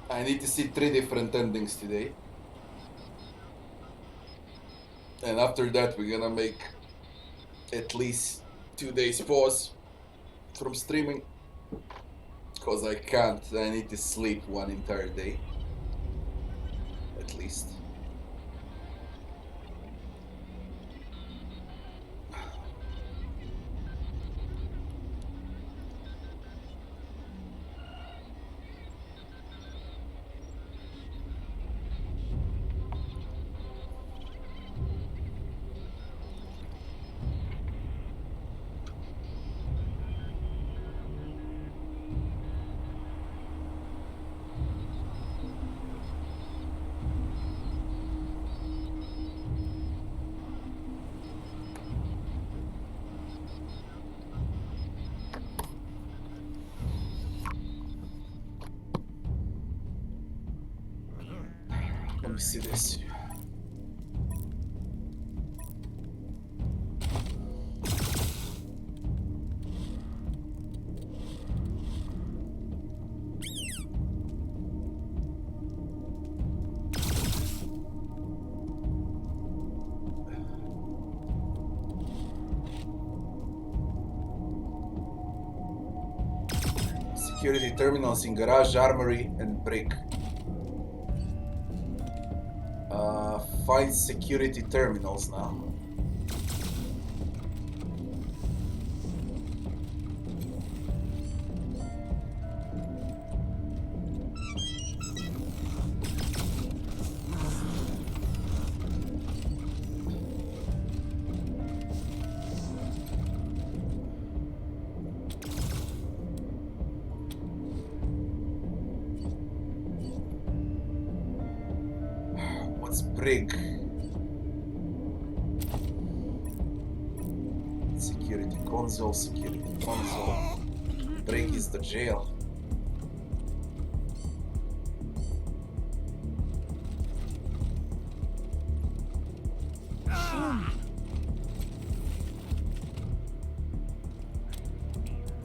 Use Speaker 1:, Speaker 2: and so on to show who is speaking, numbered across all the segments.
Speaker 1: I need to see 3 different endings today. And after that, we're gonna make at least 2 days pause from streaming. Because I can't, I need to sleep one entire day. At least. Let me see this. Security terminals in garage, armory, and brick. Find security terminals now. What's brick? Security console, security console. Brick is the jail.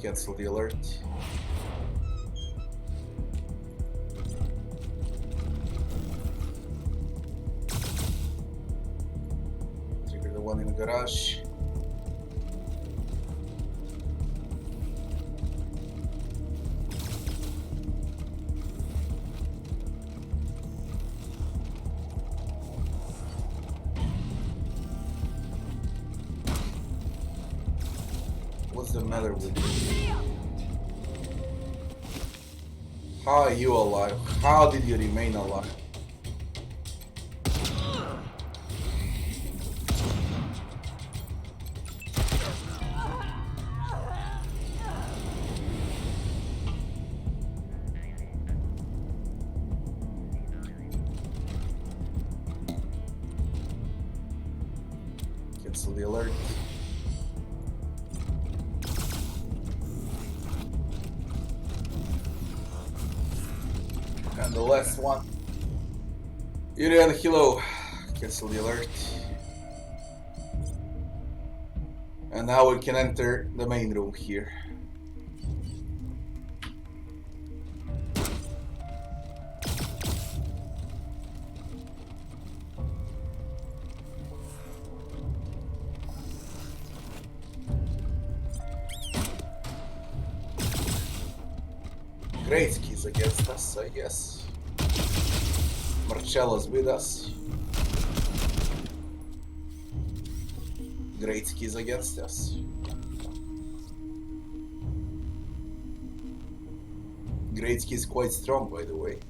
Speaker 1: Cancel the alert. Trigger the one in the garage. What's the matter with you? How are you alive? How did you remain alive? Cancel the alert. And the last one. Irian, hello. Cancel the alert. And now we can enter the main room here. Great skis against us, I guess. Marcello's with us. Great skis against us. Great ski is quite strong, by the way.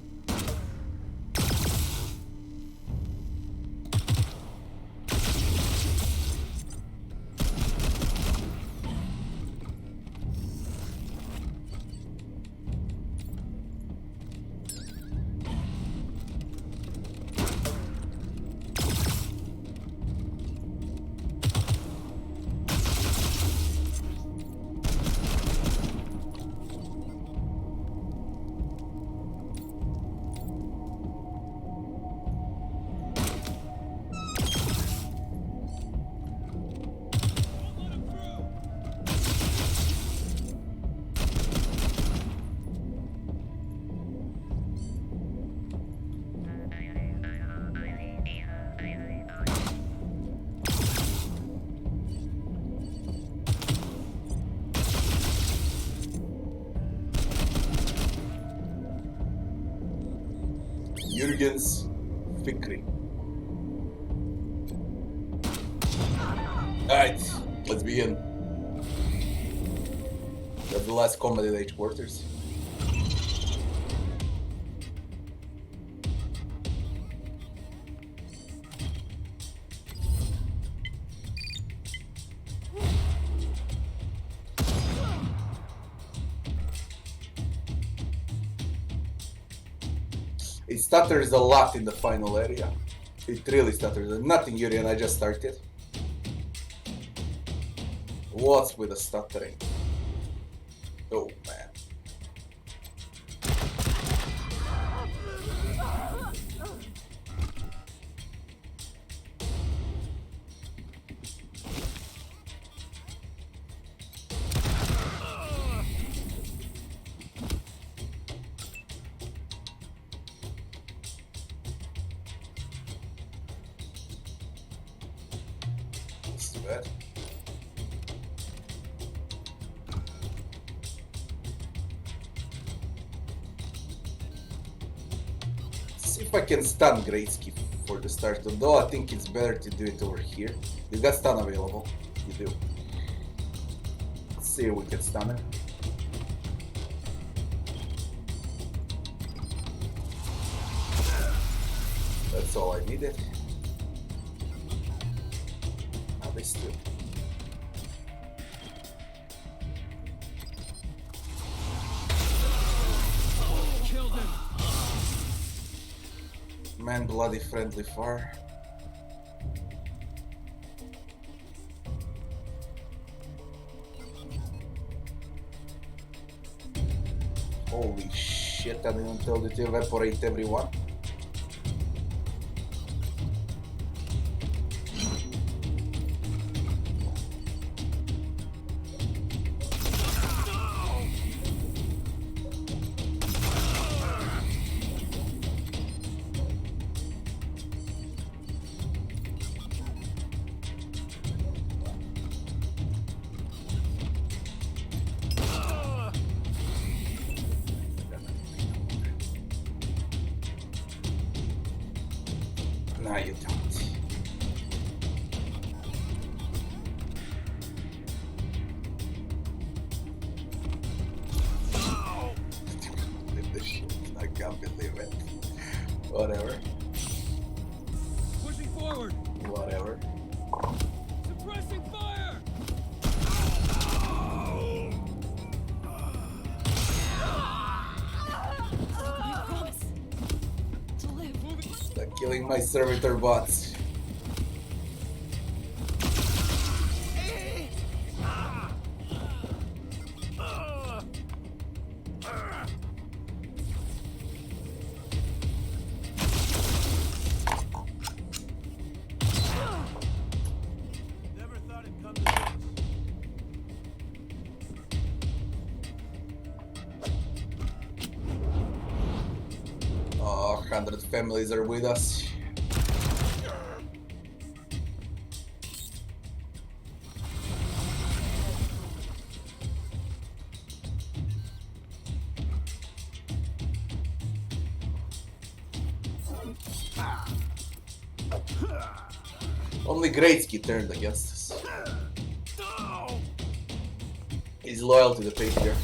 Speaker 1: Jürgen's Fikri. Alright, let's begin. That's the last combat at H quarters. It stutters a lot in the final area. It really stutters. Nothing, Yurian, I just started. What's with the stuttering? Oh man. This is bad. See if I can stun Greatsky for the start, although I think it's better to do it over here. You got stun available. You do. Let's see if we can stun him. That's all I needed. Now this too.
Speaker 2: Killed him.
Speaker 1: Man, bloody friendly fire. Holy shit, I didn't tell you to evaporate everyone. No, you don't. This shit, I can't believe it. Whatever.
Speaker 2: Pushing forward.
Speaker 1: Whatever.
Speaker 2: Suppressing fire.
Speaker 3: You promise to live.
Speaker 1: They're killing my servitor bots.
Speaker 2: Never thought it'd come to this.
Speaker 1: Oh, 100 families are with us. Only Greatsky turned against us. He's loyal to the Patriarch.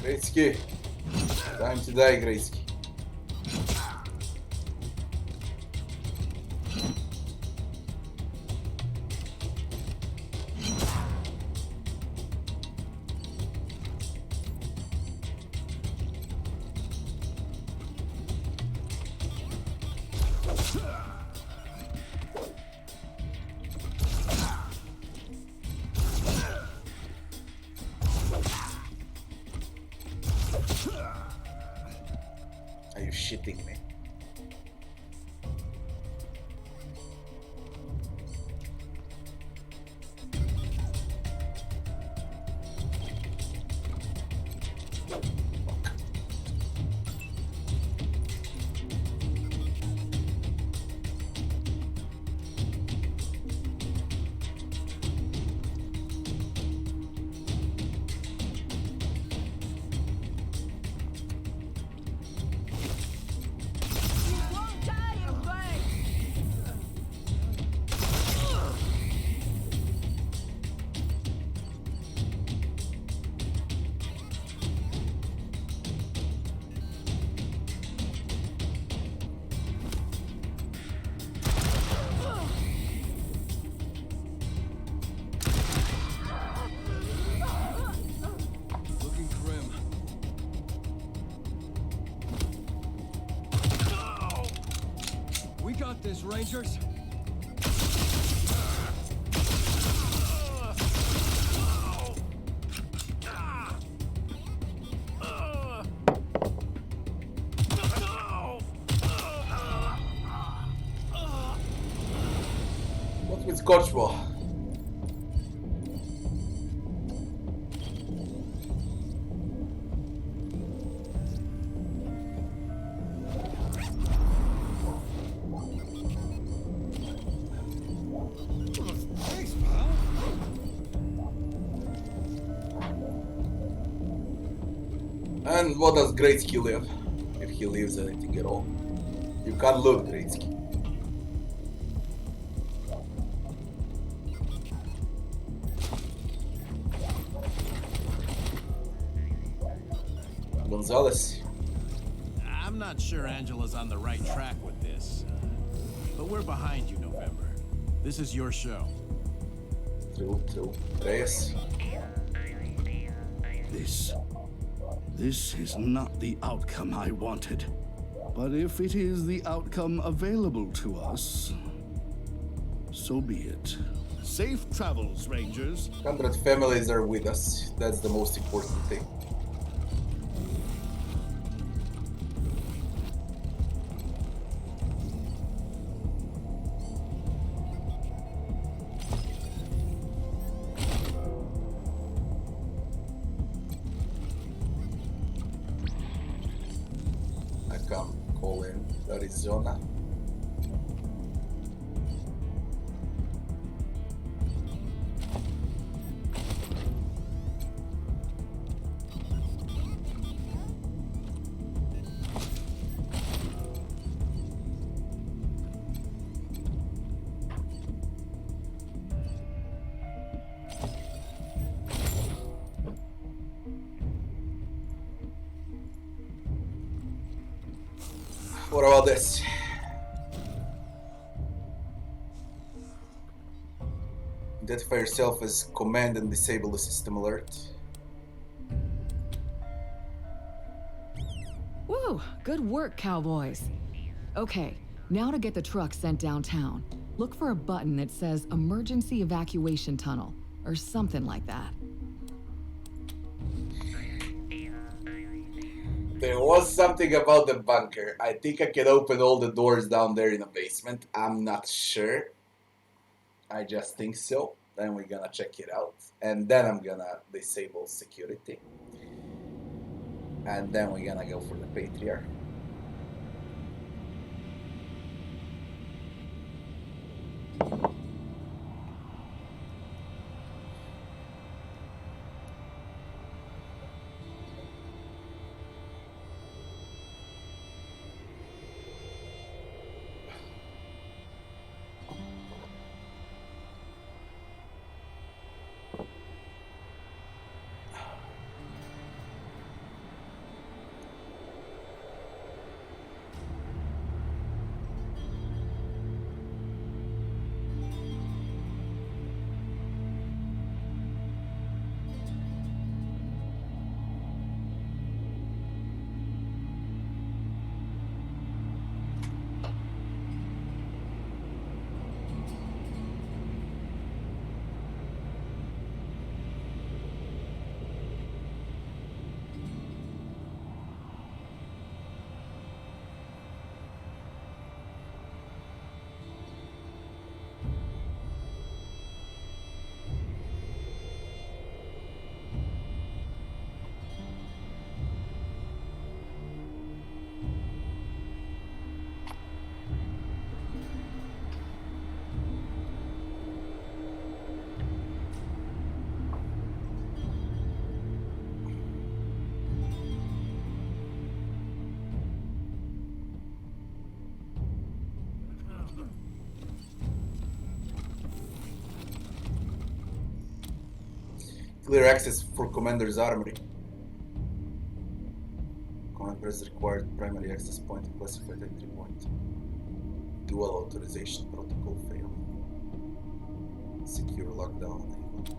Speaker 1: Greatsky. Time to die, Greatsky. shitting me?
Speaker 3: Won't die in vain.
Speaker 2: Looking grim. We got this, Rangers.
Speaker 1: What's with Scotch ball?
Speaker 2: Thanks, pal.
Speaker 1: And what does Gretzky live? If he lives anything at all. You can't loot Gretzky. Gonzalez.
Speaker 4: I'm not sure Angela's on the right track with this. But we're behind you, November. This is your show.
Speaker 1: True. Reyes.
Speaker 5: This is not the outcome I wanted. But if it is the outcome available to us, so be it. Safe travels, Rangers.
Speaker 1: 100 families are with us. That's the most important thing. I can call in Arizona. What about this? Identify yourself as command and disable the system alert.
Speaker 6: Woo! Good work, cowboys. Okay, now to get the truck sent downtown. Look for a button that says emergency evacuation tunnel or something like that.
Speaker 1: There was something about the bunker. I think I can open all the doors down there in the basement. I'm not sure. I just think so. Then we're gonna check it out. And then I'm gonna disable security. And then we're gonna go for the Patriarch. Clear access for Commander's Armory. Command press required primary access point and classified entry point. Dual authorization protocol failed. Secure lockdown enabled.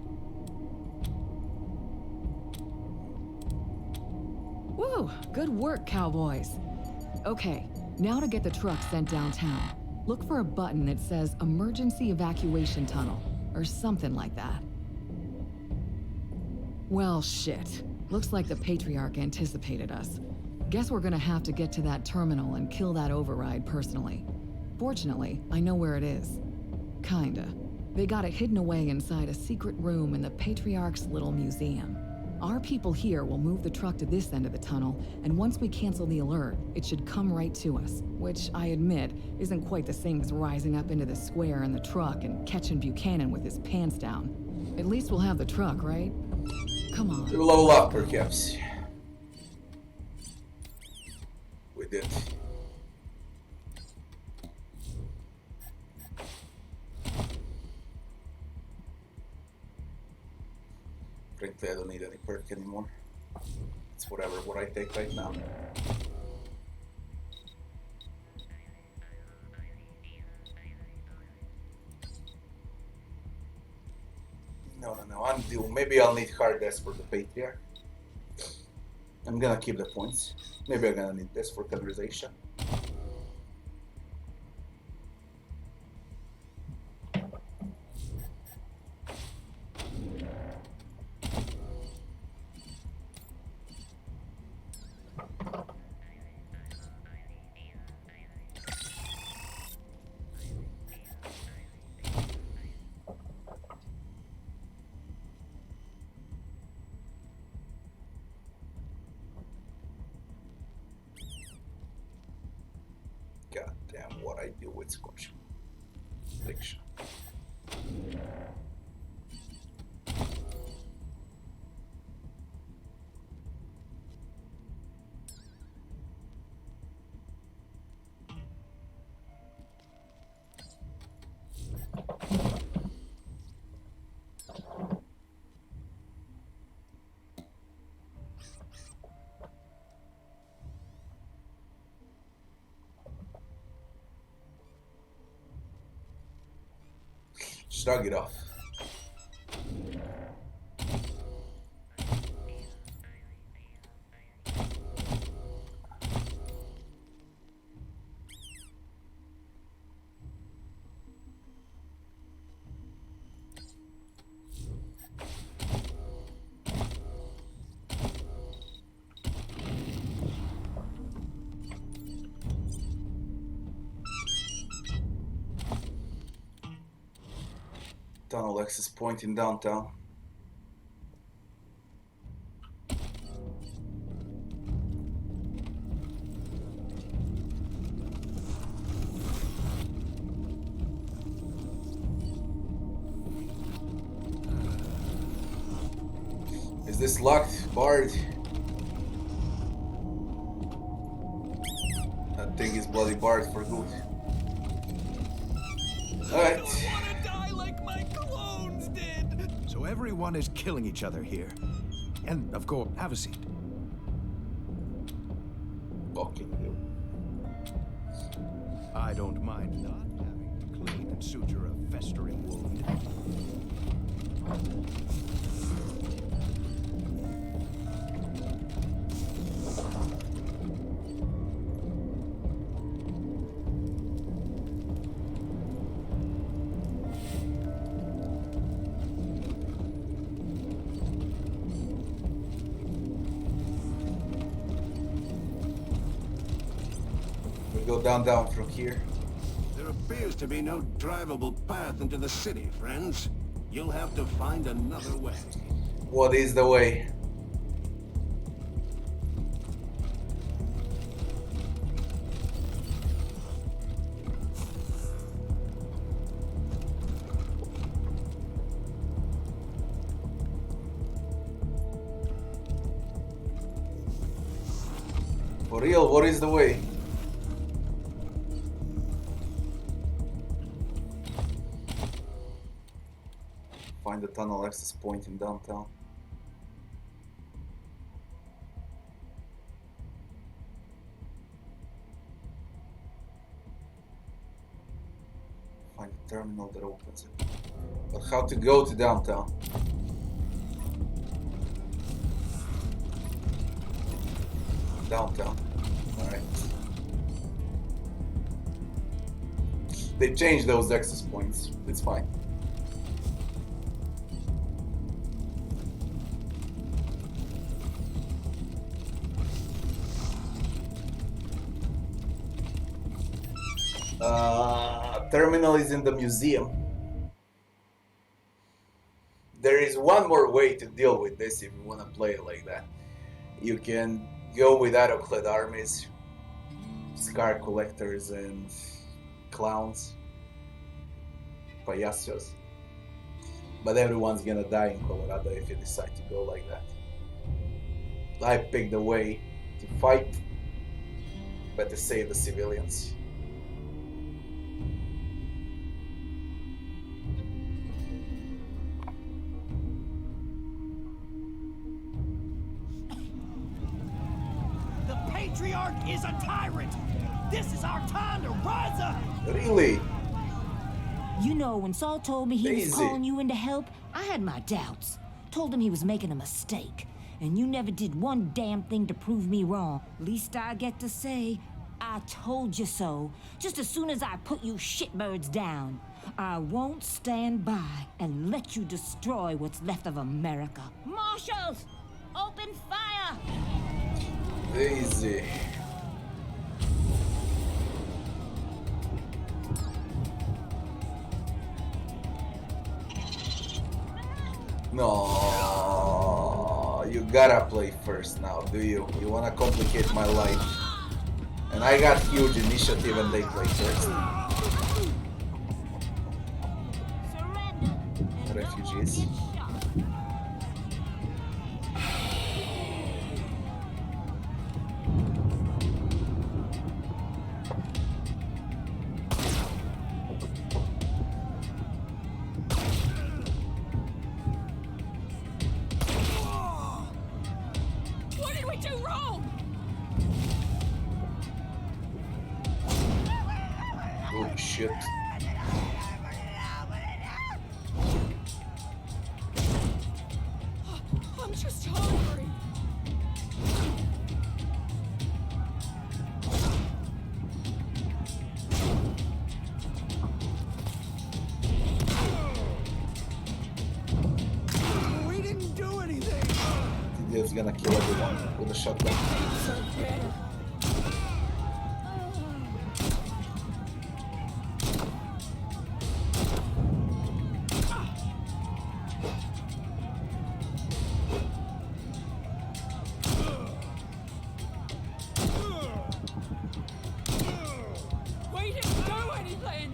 Speaker 6: Woo! Good work, cowboys. Okay, now to get the truck sent downtown. Look for a button that says emergency evacuation tunnel, or something like that. Well, shit. Looks like the Patriarch anticipated us. Guess we're gonna have to get to that terminal and kill that override personally. Fortunately, I know where it is. Kinda. They got it hidden away inside a secret room in the Patriarch's little museum. Our people here will move the truck to this end of the tunnel, and once we cancel the alert, it should come right to us, which I admit isn't quite the same as rising up into the square in the truck and catching Buchanan with his pants down. At least we'll have the truck, right? Come on.
Speaker 1: To level up, perhaps. We did. Frankly, I don't need any perk anymore. It's whatever what I take right now. No, undo. Maybe I'll need hard desk for the Patriarch. I'm gonna keep the points. Maybe I'm gonna need this for conversation. God damn, what I do with Scotch fiction. Shrug it off. Tunnel access point in downtown. Is this locked? Barred? That thing is bloody barred for good. Alright.
Speaker 4: So everyone is killing each other here. And, of course, have a seat.
Speaker 1: Fucking you.
Speaker 4: I don't mind not having to clean and suture a festering wound.
Speaker 1: Go down from here.
Speaker 7: There appears to be no drivable path into the city, friends. You'll have to find another way.
Speaker 1: What is the way? For real, what is the way? Find the tunnel access point in downtown. terminal that opens it. But how to go to downtown? Downtown. Alright. They changed those access points. It's fine. Terminal is in the museum. There is one more way to deal with this if you want to play it like that. You can go with ironclad armies, scar collectors, and clowns, payasos. But everyone's gonna die in Colorado if you decide to go like that. I picked the way to fight, but to save the civilians.
Speaker 8: The Patriarch is a tyrant! This is our time to rise up!
Speaker 1: Really?
Speaker 3: You know, when Saul told me he was
Speaker 1: Easy.
Speaker 3: calling you in to help, I had my doubts. Told him he was making a mistake. And you never did one damn thing to prove me wrong. Least I get to say, I told you so. Just as soon as I put you shitbirds down. I won't stand by and let you destroy what's left of America. Marshals! Open fire!
Speaker 1: Easy. No, you gotta play first now, do you? You wanna complicate my life? And I got huge initiative and they play first. Refugees.
Speaker 3: What did we do wrong?
Speaker 1: Oh shit.
Speaker 3: I'm just hungry.
Speaker 2: We didn't do anything!
Speaker 1: He's gonna kill everyone with a shotgun.
Speaker 3: We didn't do anything.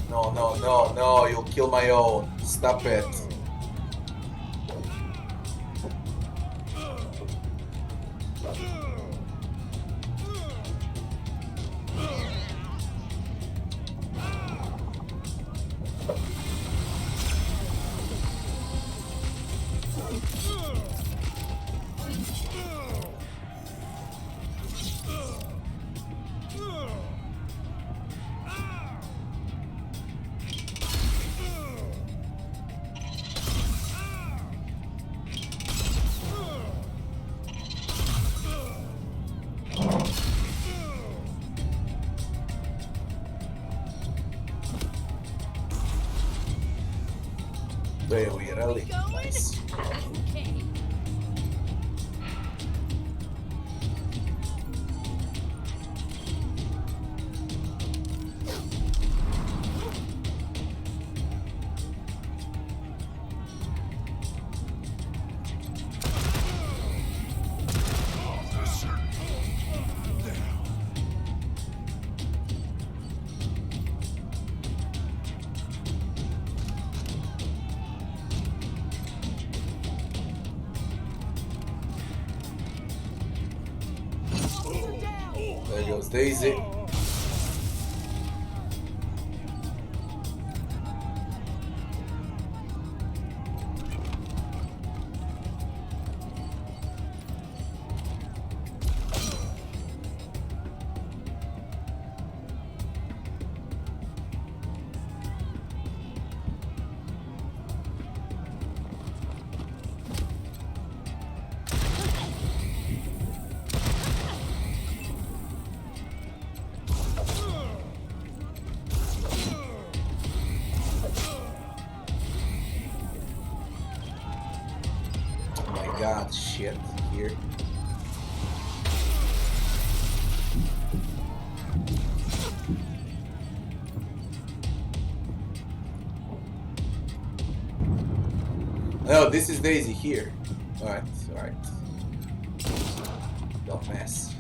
Speaker 1: No, no, no, no, you'll kill my own. Stop it. Very rally. Nice.
Speaker 3: Okay.
Speaker 1: There goes Daisy. lot shit here. No, this is Daisy here. Alright, alright. Don't mess.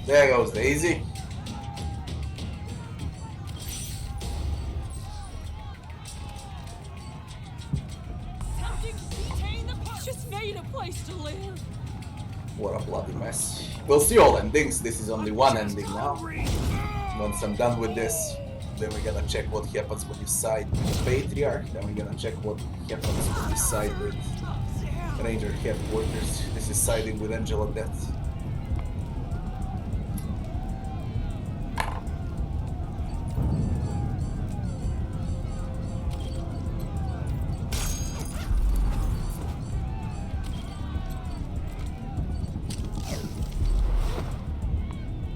Speaker 1: There goes Daisy.
Speaker 9: Just made a place to live.
Speaker 1: What a bloody mess. We'll see all endings. This is only one ending now. Once I'm done with this, then we're gonna check what happens when you side with the Patriarch. Then we're gonna check what happens when you side with Ranger Headquarters. This is siding with Angela Death.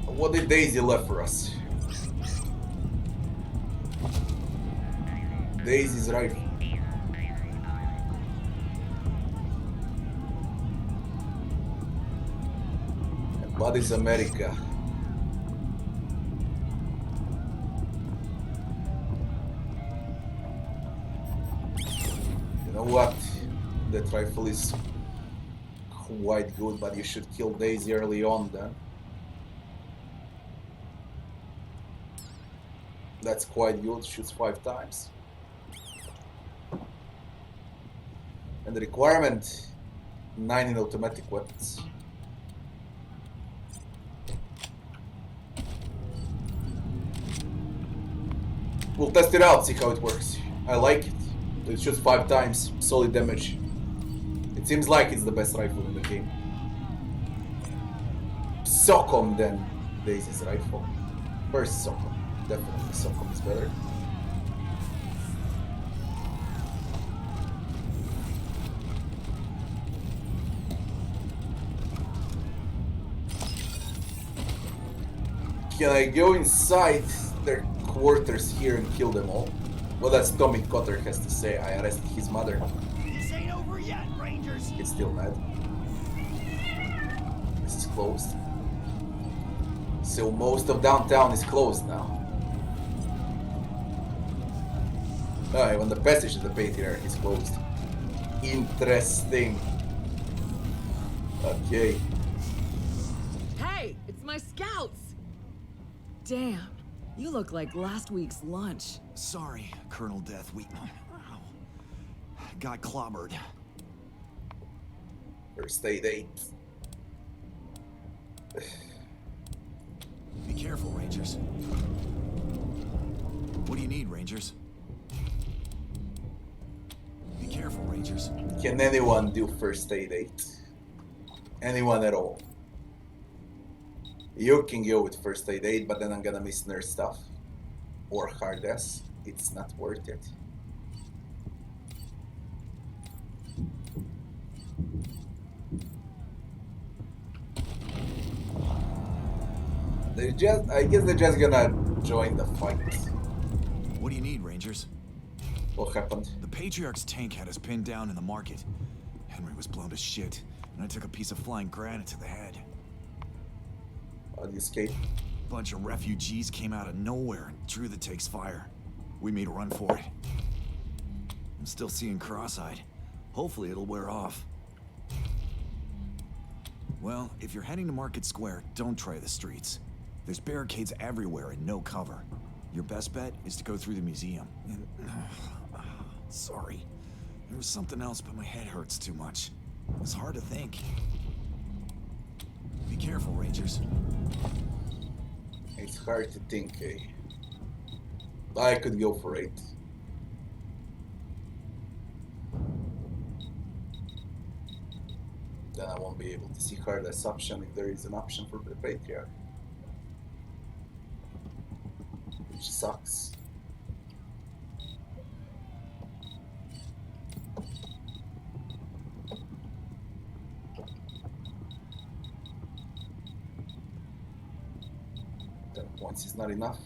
Speaker 1: What did Daisy left for us? Daisy's rifle. And what is America? You know what? That rifle is quite good, but you should kill Daisy early on then. That's quite good, shoots 5 times. And the requirement, 9 in automatic weapons. We'll test it out, see how it works. I like it. It shoots 5 times, solid damage. It seems like it's the best rifle in the game. Socom then, Daisy's rifle. First Socom. Definitely Socom is better. Can I go inside their quarters here and kill them all? Well, that's Tommy Cotter has to say. I arrested his mother.
Speaker 8: This ain't over yet, Rangers.
Speaker 1: He's still mad. This is closed. So most of downtown is closed now. Oh, even the passage to the Patriarch is closed. Interesting. Okay.
Speaker 6: Hey, it's my scouts! Damn, you look like last week's lunch.
Speaker 2: Sorry, Colonel Death. We got clobbered.
Speaker 1: First aid 8.
Speaker 2: Be careful, Rangers. What do you need, Rangers? Be careful, Rangers.
Speaker 1: Can anyone do first aid 8? Anyone at all? You can go with first aid 8, but then I'm gonna miss nurse stuff. Or hard S. It's not worth it. I guess they're just gonna join the fight.
Speaker 2: What do you need, Rangers?
Speaker 1: What happened?
Speaker 2: The Patriarch's tank had us pinned down in the market. Henry was blown to shit, and I took a piece of flying granite to the head.
Speaker 1: How'd you escape?
Speaker 2: A bunch of refugees came out of nowhere and drew the tank's fire. We made a run for it. I'm still seeing cross-eyed. Hopefully it'll wear off. Well, if you're heading to Market Square, don't try the streets. There's barricades everywhere and no cover. Your best bet is to go through the museum. And, sorry. There was something else, but my head hurts too much. It's hard to think. Be careful, Rangers.
Speaker 1: It's hard to think, eh? I could go for 8. Then I won't be able to see hardest option if there is an option for the Patriarch. Which sucks. 10 points is not enough.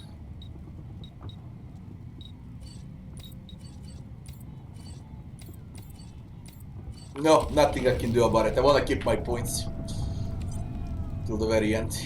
Speaker 1: No, nothing I can do about it. I want to keep my points till the very end.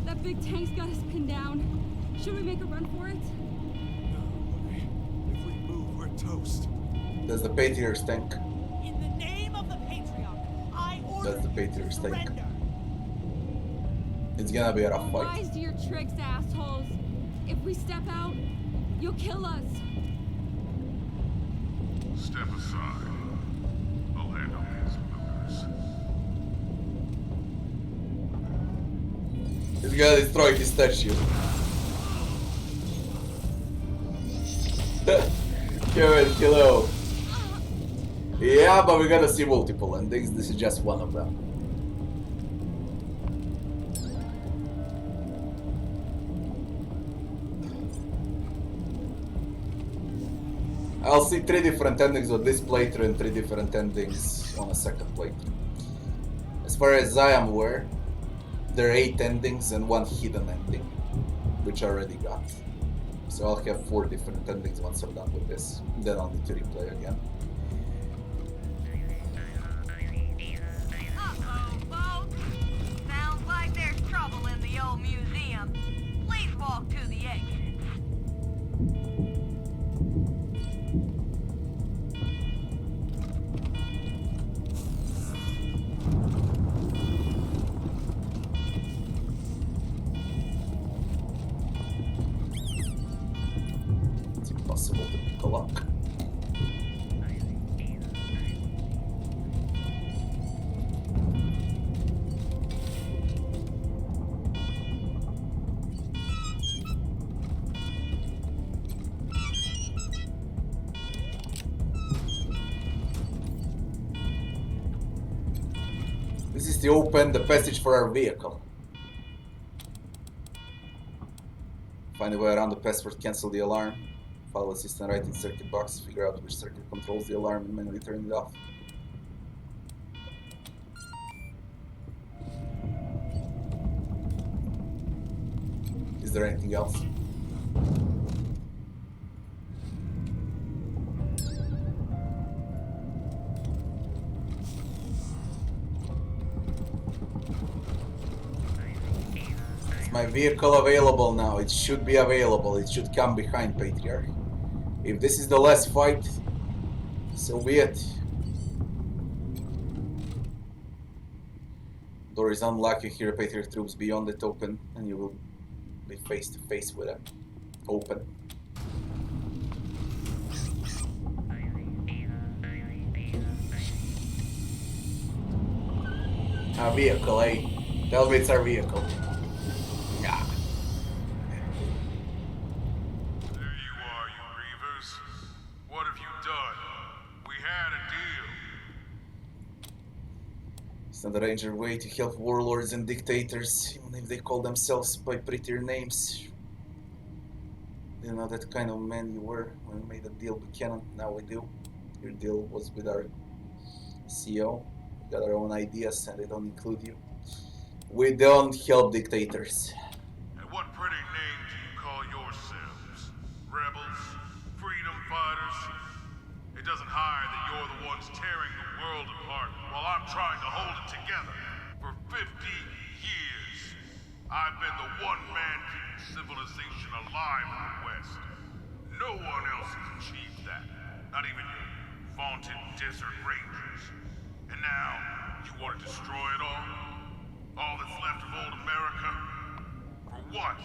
Speaker 9: That big tank's got us pinned down. Should we make a run for it?
Speaker 2: No. If we move, we're toast.
Speaker 1: That's the Patriarch's tank.
Speaker 8: In the name of the Patriarch, I order
Speaker 1: That's the
Speaker 8: you to
Speaker 1: Patriarch's tank.
Speaker 8: surrender.
Speaker 1: It's gonna be a rough fight.
Speaker 9: Rise to your tricks, assholes. If we step out, you'll kill us.
Speaker 10: Step aside. I'll handle these movers.
Speaker 1: He's gonna destroy his statue. Kevin, hello. Yeah, but we're gonna see multiple endings. This is just one of them. I'll see 3 different endings on this playthrough and 3 different endings on a second playthrough. As far as I am aware, there are 8 endings and 1 hidden ending, which I already got. So I'll have 4 different endings once I'm done with this. Then I'll need to replay again.
Speaker 11: Uh-oh, folks. Sounds like there's trouble in the old museum. Please walk to the exit.
Speaker 1: It's impossible to pick a lock. This is to open the passage for our vehicle. Find a way around the password, cancel the alarm. Follow assistant right in circuit box, figure out which circuit controls the alarm and manually turn it off. Is there anything else? Is my vehicle available now? It should be available. It should come behind Patriarch. If this is the last fight, so be it. Door is unlocked. You hear Patriarch troops beyond it open, and you will be face to face with them. Open. Our vehicle, eh? Tell me it's our vehicle. Yeah.
Speaker 10: There you are, you grievers. What have you done? We had a deal.
Speaker 1: It's not a ranger way to help warlords and dictators, even if they call themselves by prettier names. You know that kind of man you were when we made a deal with Canon. Now we do. Your deal was with our CEO. We got our own ideas and they don't include you. We don't help dictators.
Speaker 10: And what pretty name do you call yourselves? Rebels? Freedom fighters? It doesn't hire that you're the ones tearing the world apart while I'm trying to hold it together. For 50 years, I've been the one man keeping civilization alive in the West. No one else has achieved that. Not even your vaunted desert rangers. And now, you want to destroy it all? All that's left of old America? For what?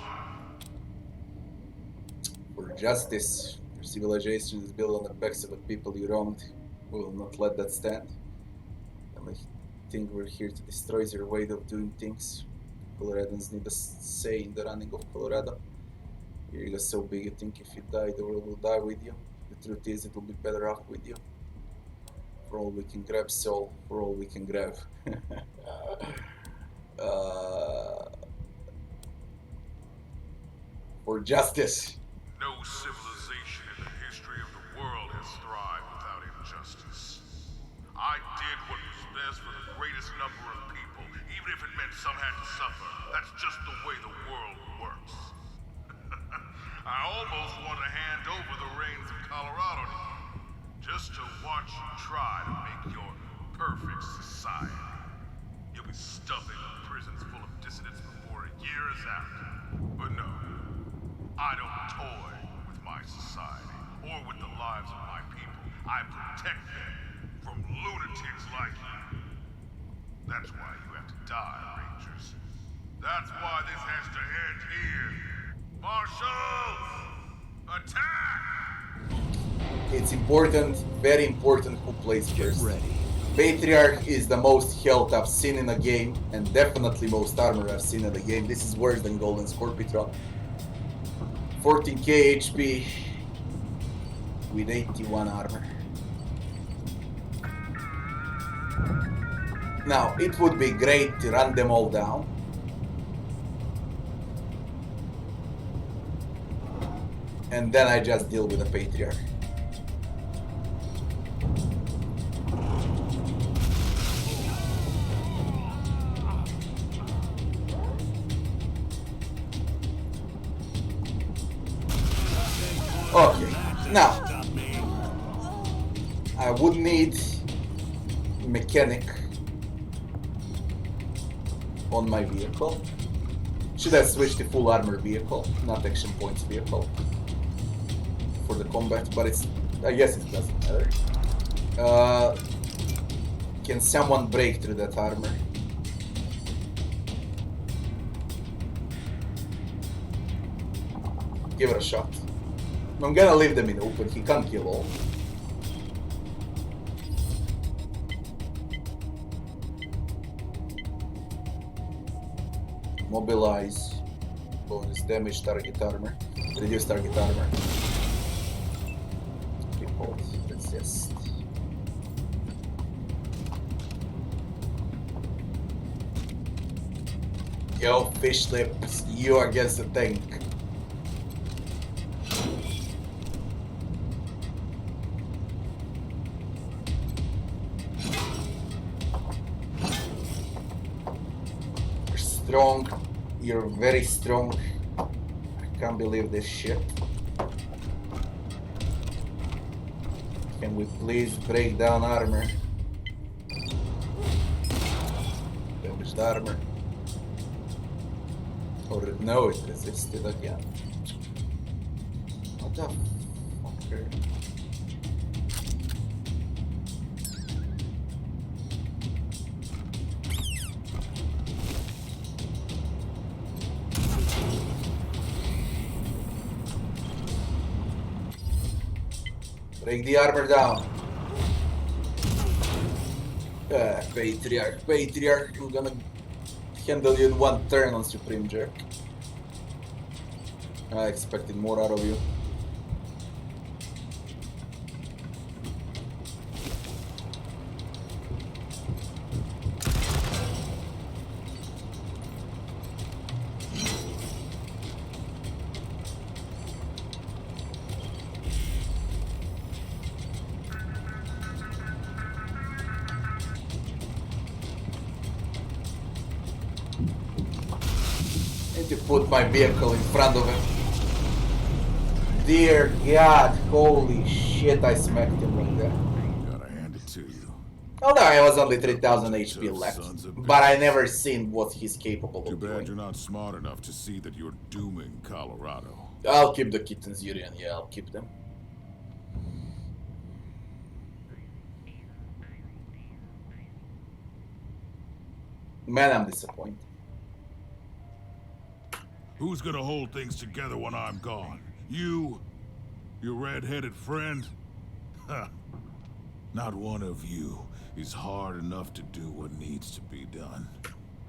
Speaker 1: For justice. civilization is built on the backs of the people you wronged. We will not let that stand. And I think we're here to destroy your way of doing things. Coloradans need a say in the running of Colorado. You're just so big you think if you die, the world will die with you. The truth is, it will be better off with you. For all we can grab, soul. For all we can grab. For justice.
Speaker 10: No civilization in the history of the world has thrived without injustice. I did what was best for the greatest number of people, even if it meant some had to suffer. That's just the way the world works. I almost want to hand over the reins of Colorado to you, just to watch you try to make your perfect society. You'll be stuffing the prisons full of dissidents before a year is out. But no, I don't toy with my society, or with the lives of my people. I protect them from lunatics like you. That's why you have to die, Rangers. That's why this has to end here. Marshals! Attack!
Speaker 1: It's important, very important who plays first.
Speaker 2: Get ready.
Speaker 1: Patriarch is the most health I've seen in a game, and definitely most armor I've seen in the game. This is worse than Golden Scorpion. 14k HP with 81 armor. Now, it would be great to run them all down. And then I just deal with the Patriarch. Okay, now I would need mechanic on my vehicle. Should I switch to full armor vehicle, not action points vehicle, for the combat? But it's, I guess it doesn't matter. Can someone break through that armor? Give it a shot. I'm gonna leave them in open, he can't kill all. Mobilize. Bonus damage, target armor. Reduce target armor. Report. Resist. Yo, fish lips, you against the tank. Strong, you're very strong. I can't believe this shit. Can we please break down armor? Damaged armor. Or no, it resisted again. What the fucker? Break the armor down. Patriarch, I'm gonna handle you in one turn on Supreme Jerk. I expected more out of you. To put my vehicle in front of him. Dear God, holy shit, I smacked him like that.
Speaker 12: Gotta hand it to you.
Speaker 1: Although I was only 3000 HP left, but I never seen what he's capable of doing.
Speaker 12: Too bad you're not smart enough to see that you're dooming Colorado.
Speaker 1: I'll keep the kittens, Yurian, yeah, I'll keep them. Man, I'm disappointed.
Speaker 12: Who's gonna hold things together when I'm gone? You Your red-headed friend? Huh. Not one of you is hard enough to do what needs to be done.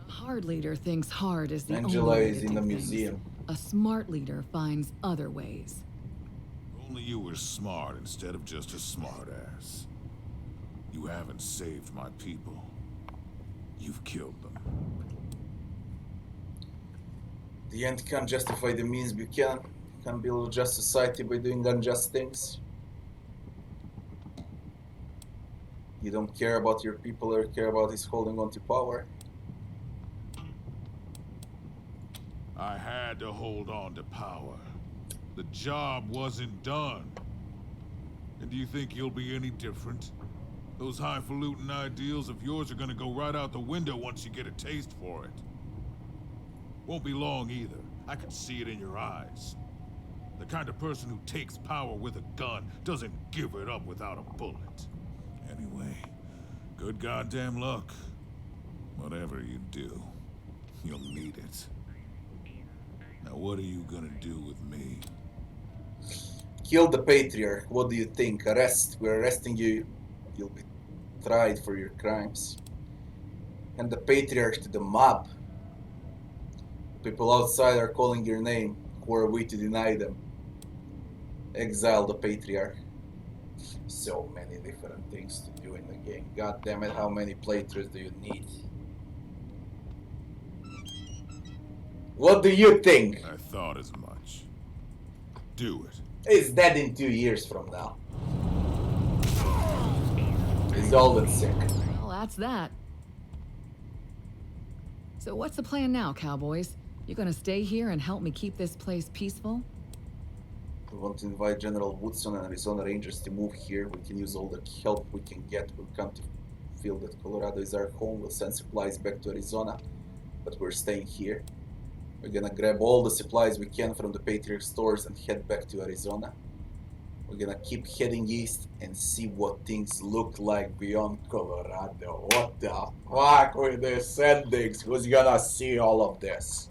Speaker 6: A hard leader thinks hard is the
Speaker 1: Angela
Speaker 6: only way
Speaker 1: is
Speaker 6: to
Speaker 1: in
Speaker 6: do
Speaker 1: the
Speaker 6: things.
Speaker 1: museum.
Speaker 6: A smart leader finds other ways.
Speaker 12: Only you were smart instead of just a smartass. You haven't saved my people. You've killed them.
Speaker 1: The end can't justify the means. Buchanan can build a just society by doing unjust things. You don't care about your people or care about his holding on to power.
Speaker 12: I had to hold on to power. The job wasn't done. And do you think you'll be any different? Those highfalutin ideals of yours are gonna go right out the window once you get a taste for it. Won't be long either. I can see it in your eyes. The kind of person who takes power with a gun doesn't give it up without a bullet. Anyway, good goddamn luck. Whatever you do, you'll need it. Now what are you gonna do with me?
Speaker 1: Kill the Patriarch. What do you think? Arrest. We're arresting you. You'll be tried for your crimes. And the Patriarch to the mob. People outside are calling your name. Who are we to deny them? Exile the Patriarch. So many different things to do in the game. God damn it, how many playthroughs do you need? What do you think?
Speaker 12: I thought as much. Do it.
Speaker 1: He's dead in 2 years from now. He's old and sick.
Speaker 6: Well, that's that. So what's the plan now, cowboys? You gonna stay here and help me keep this place peaceful?
Speaker 1: We want to invite General Woodson and Arizona Rangers to move here. We can use all the help we can get. We'll come to feel that Colorado is our home. We'll send supplies back to Arizona, but we're staying here. We're gonna grab all the supplies we can from the Patriarch stores and head back to Arizona. We're gonna keep heading east and see what things look like beyond Colorado. What the fuck with this endings? Who's gonna see all of this?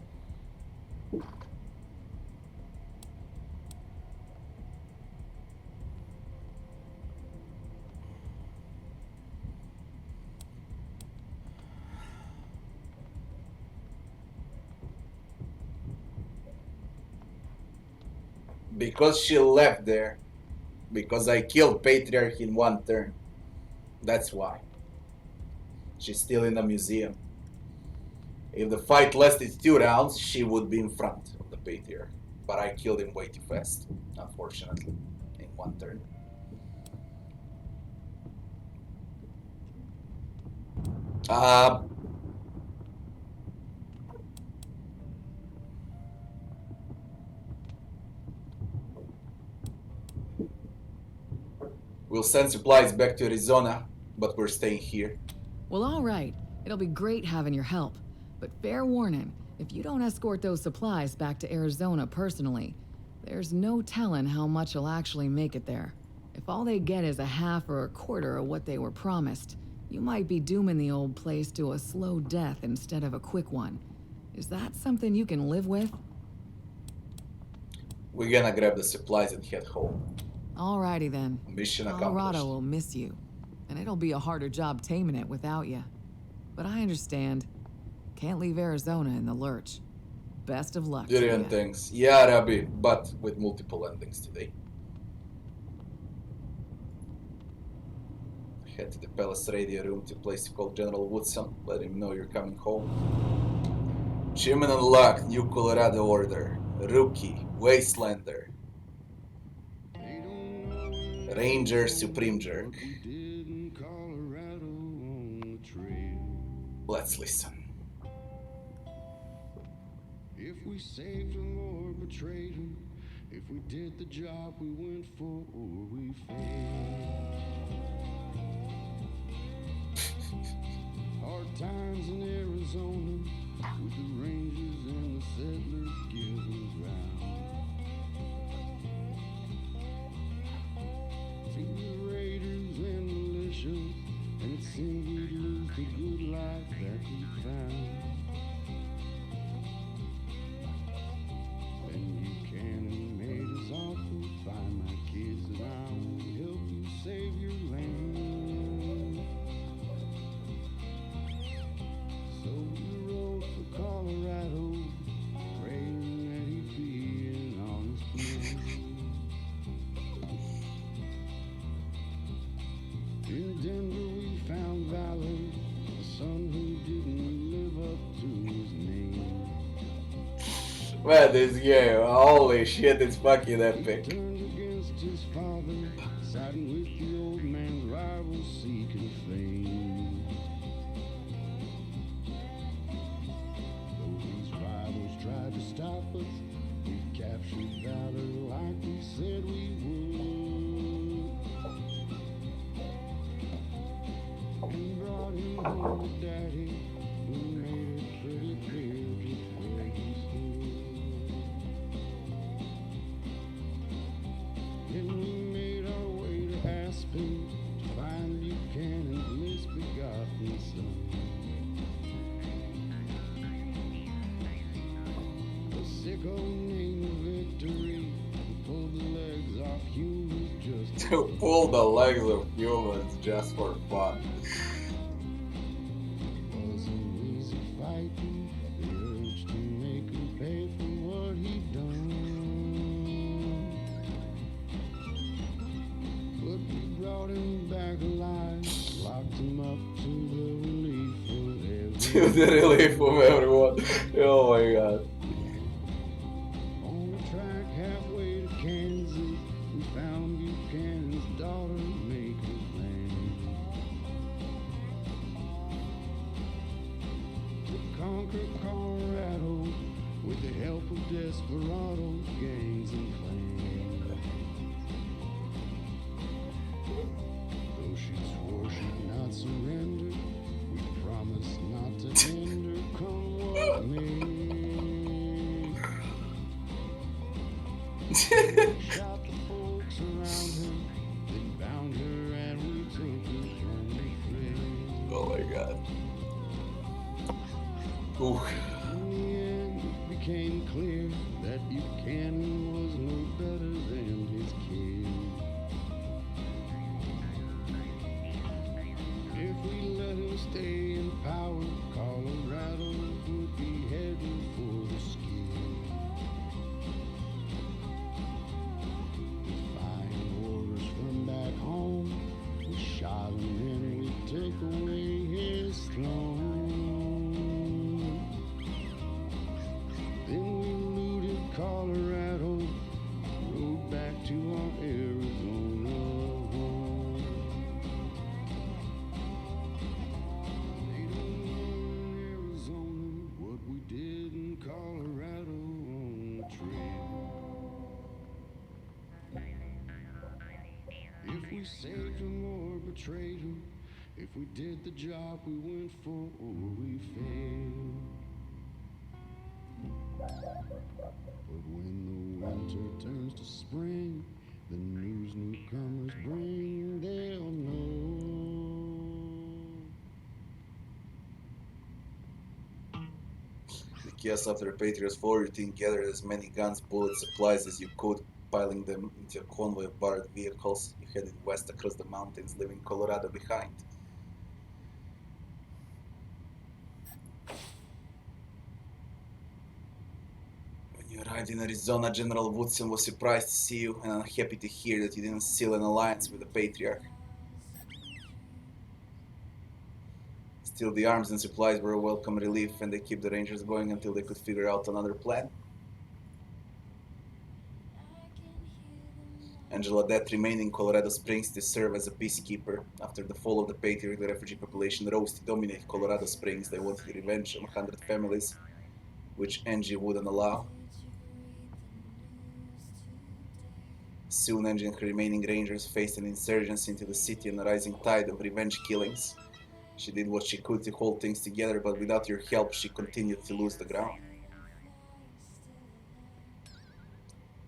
Speaker 1: Because she left there. Because I killed Patriarch in 1 turn. That's why. She's still in the museum. If the fight lasted 2 rounds, she would be in front of the Patriarch. But I killed him way too fast, unfortunately, in 1 turn. We'll send supplies back to Arizona, but we're staying here.
Speaker 6: Well, all right. It'll be great having your help. But fair warning, if you don't escort those supplies back to Arizona personally, there's no telling how much you'll actually make it there. If all they get is a half or a quarter of what they were promised, you might be dooming the old place to a slow death instead of a quick one. Is that something you can live with?
Speaker 1: We're gonna grab the supplies and head home.
Speaker 6: Alrighty then.
Speaker 1: Mission accomplished.
Speaker 6: Colorado will miss you, and it'll be a harder job taming it without you. But I understand. Can't leave Arizona in the lurch. Best of luck.
Speaker 1: Brilliant things. Yeah, Rabbi, but with multiple endings today. Head to the palace radio room to a place to call General Woodson. Let him know you're coming home. Achievement unlocked. New Colorado order. Rookie. Wastelander. Ranger Supreme Jerk. Let's listen.
Speaker 13: If we saved him or betrayed him, if we did the job we went for or we failed. Hard times in Arizona with the Rangers and the settlers giving ground. See the raiders and militia, and it seemed we'd lose the good life that we found. And Buchanan made us offer by my
Speaker 1: Man, this game, holy shit, it's fucking epic.
Speaker 13: Turns against his father, siding with the old man's rivals, seeking fame. Though these rivals tried to stop us, we captured valor like we said we would. And brought him home to daddy, who made it pretty clear just where he stood. Then we made our way to Aspen to find Buchanan's misbegotten son. The sick old name of victory, who pulled the legs off humans just
Speaker 1: To pull the legs of humans just for fun.
Speaker 13: wasn't easy fighting. The urge to make him pay for what he done. But we brought him back alive, locked him up to the relief of
Speaker 1: To the relief of everyone. Oh my god.
Speaker 13: On the track halfway to Kansas, we found Buchanan's daughter making plans to conquer Colorado with the help of desperados, gangs, and clans. Though she swore she'd not surrender, we promised not to hinder, come what may. Shot the folks around her, then bound her and we took her from the fray.
Speaker 1: Oh my god. Ooh.
Speaker 13: In the end, it became clear that Buchanan was no better than his kid. If we let him stay in power, Colorado would be heading for the skid. Defying orders from back home, we shot him and we take away his throne. Then we looted Colorado, rode back to our Arizona home. They don't know in Arizona what we did in Colorado on the trail. If we saved him or betrayed him, if we did the job we went for or we failed. But when the winter turns to spring, the news newcomers bring, they'll know.
Speaker 1: The chaos after the Patriots fall, your team gathered as many guns, bullets, supplies as you could, piling them into a convoy of borrowed vehicles. You headed west across the mountains, leaving Colorado behind. When you arrived in Arizona, General Woodson was surprised to see you and unhappy to hear that you didn't seal an alliance with the Patriarch. Still, the arms and supplies were a welcome relief, and they kept the Rangers going until they could figure out another plan. Angela Death remained in Colorado Springs to serve as a peacekeeper. After the fall of the Patriarch, the refugee population rose to dominate Colorado Springs. They wanted revenge on 100 families, which Angie wouldn't allow. Soon, Angie and her remaining Rangers faced an insurgence into the city and a rising tide of revenge killings. She did what she could to hold things together, but without your help, she continued to lose the ground.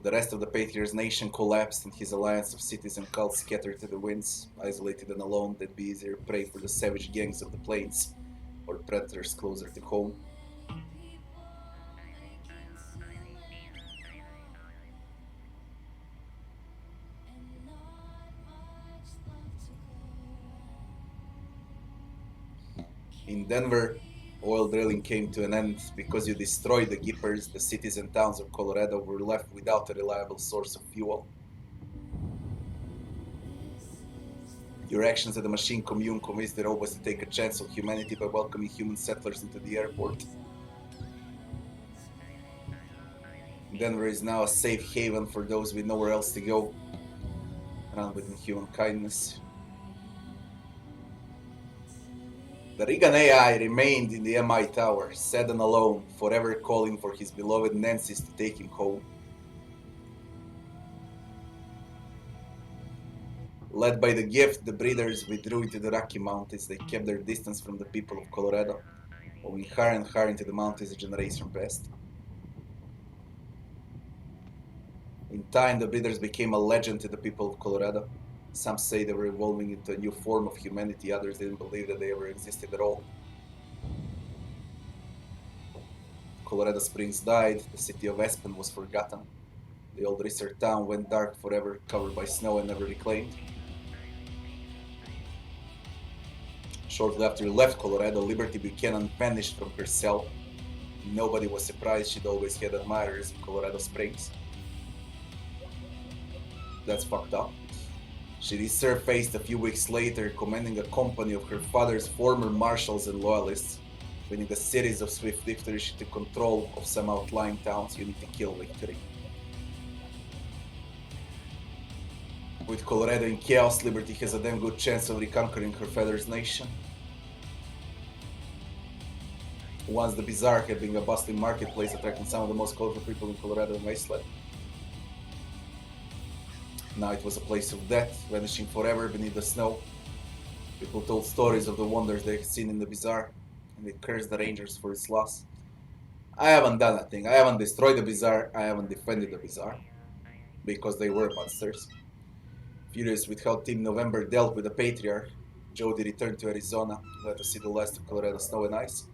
Speaker 1: The rest of the Patriarch's nation collapsed, and his alliance of cities and cults scattered to the winds. Isolated and alone, they'd be easier prey for the savage gangs of the plains, or predators closer to home. In Denver, oil drilling came to an end. Because you destroyed the Gippers, the cities and towns of Colorado were left without a reliable source of fuel. Your actions at the machine commune convinced the robots to take a chance on humanity by welcoming human settlers into the airport. Denver is now a safe haven for those with nowhere else to go, run with inhuman kindness. The Regan AI remained in the MI tower, sad and alone, forever calling for his beloved Nancy's to take him home. Led by the gift, the breeders withdrew into the Rocky Mountains. They kept their distance from the people of Colorado, moving higher and higher into the mountains a generation passed. In time, the breeders became a legend to the people of Colorado. Some say they were evolving into a new form of humanity, others didn't believe that they ever existed at all. Colorado Springs died, the city of Aspen was forgotten. The old resort town went dark forever, covered by snow and never reclaimed. Shortly after he left Colorado, Liberty Buchanan vanished from her cell. Nobody was surprised, she'd always had admirers in Colorado Springs. That's fucked up. She resurfaced a few weeks later, commanding a company of her father's former marshals and loyalists. Winning a series of swift victories, she took control of some outlying towns, unity kill victory. With Colorado in chaos, Liberty has a damn good chance of reconquering her father's nation. Once the Bazaar had been a bustling marketplace attracting some of the most colorful people in Colorado and Wasteland. Now it was a place of death, vanishing forever beneath the snow. People told stories of the wonders they had seen in the Bazaar, and they cursed the Rangers for its loss. I haven't done a thing. I haven't destroyed the Bazaar. I haven't defended the Bazaar, because they were monsters. Furious with how Team November dealt with the Patriarch, Jody returned to Arizona, glad to see the last of Colorado snow and ice.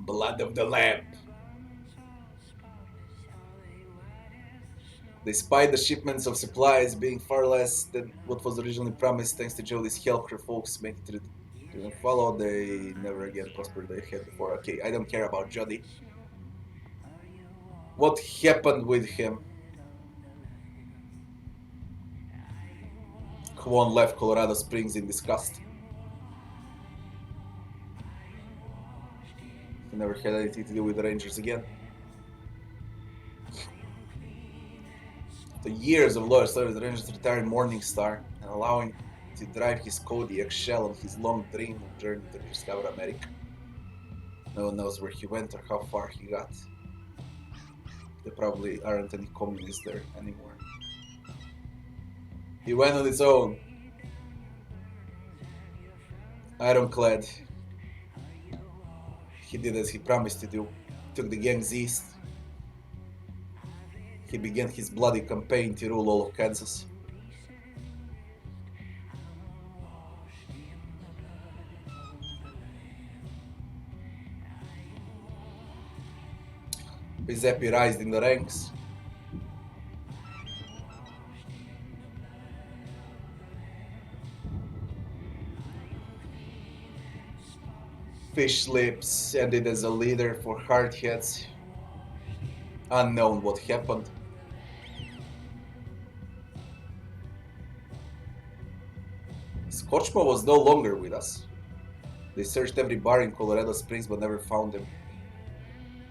Speaker 1: Blood of the Lamb. Despite the shipments of supplies being far less than what was originally promised, thanks to Jody's help, her folks make it to the follow. They never again prospered they had before. Okay, I don't care about Jody. What happened with him? Kwon left Colorado Springs in disgust. He never had anything to do with the Rangers again. After years of loyal service, the Rangers retired Morningstar and allowing to drive his Kodiak Shell on his long dream of journey to discover America. No one knows where he went or how far he got. There probably aren't any communists there anymore. He went on his own. Ironclad. He did as he promised to do. Took the gangs east. He began his bloody campaign to rule all of Kansas. Giuseppe rised in the ranks. Fish lips ended as a leader for hardheads. Unknown what happened. Scotchmo was no longer with us. They searched every bar in Colorado Springs but never found him.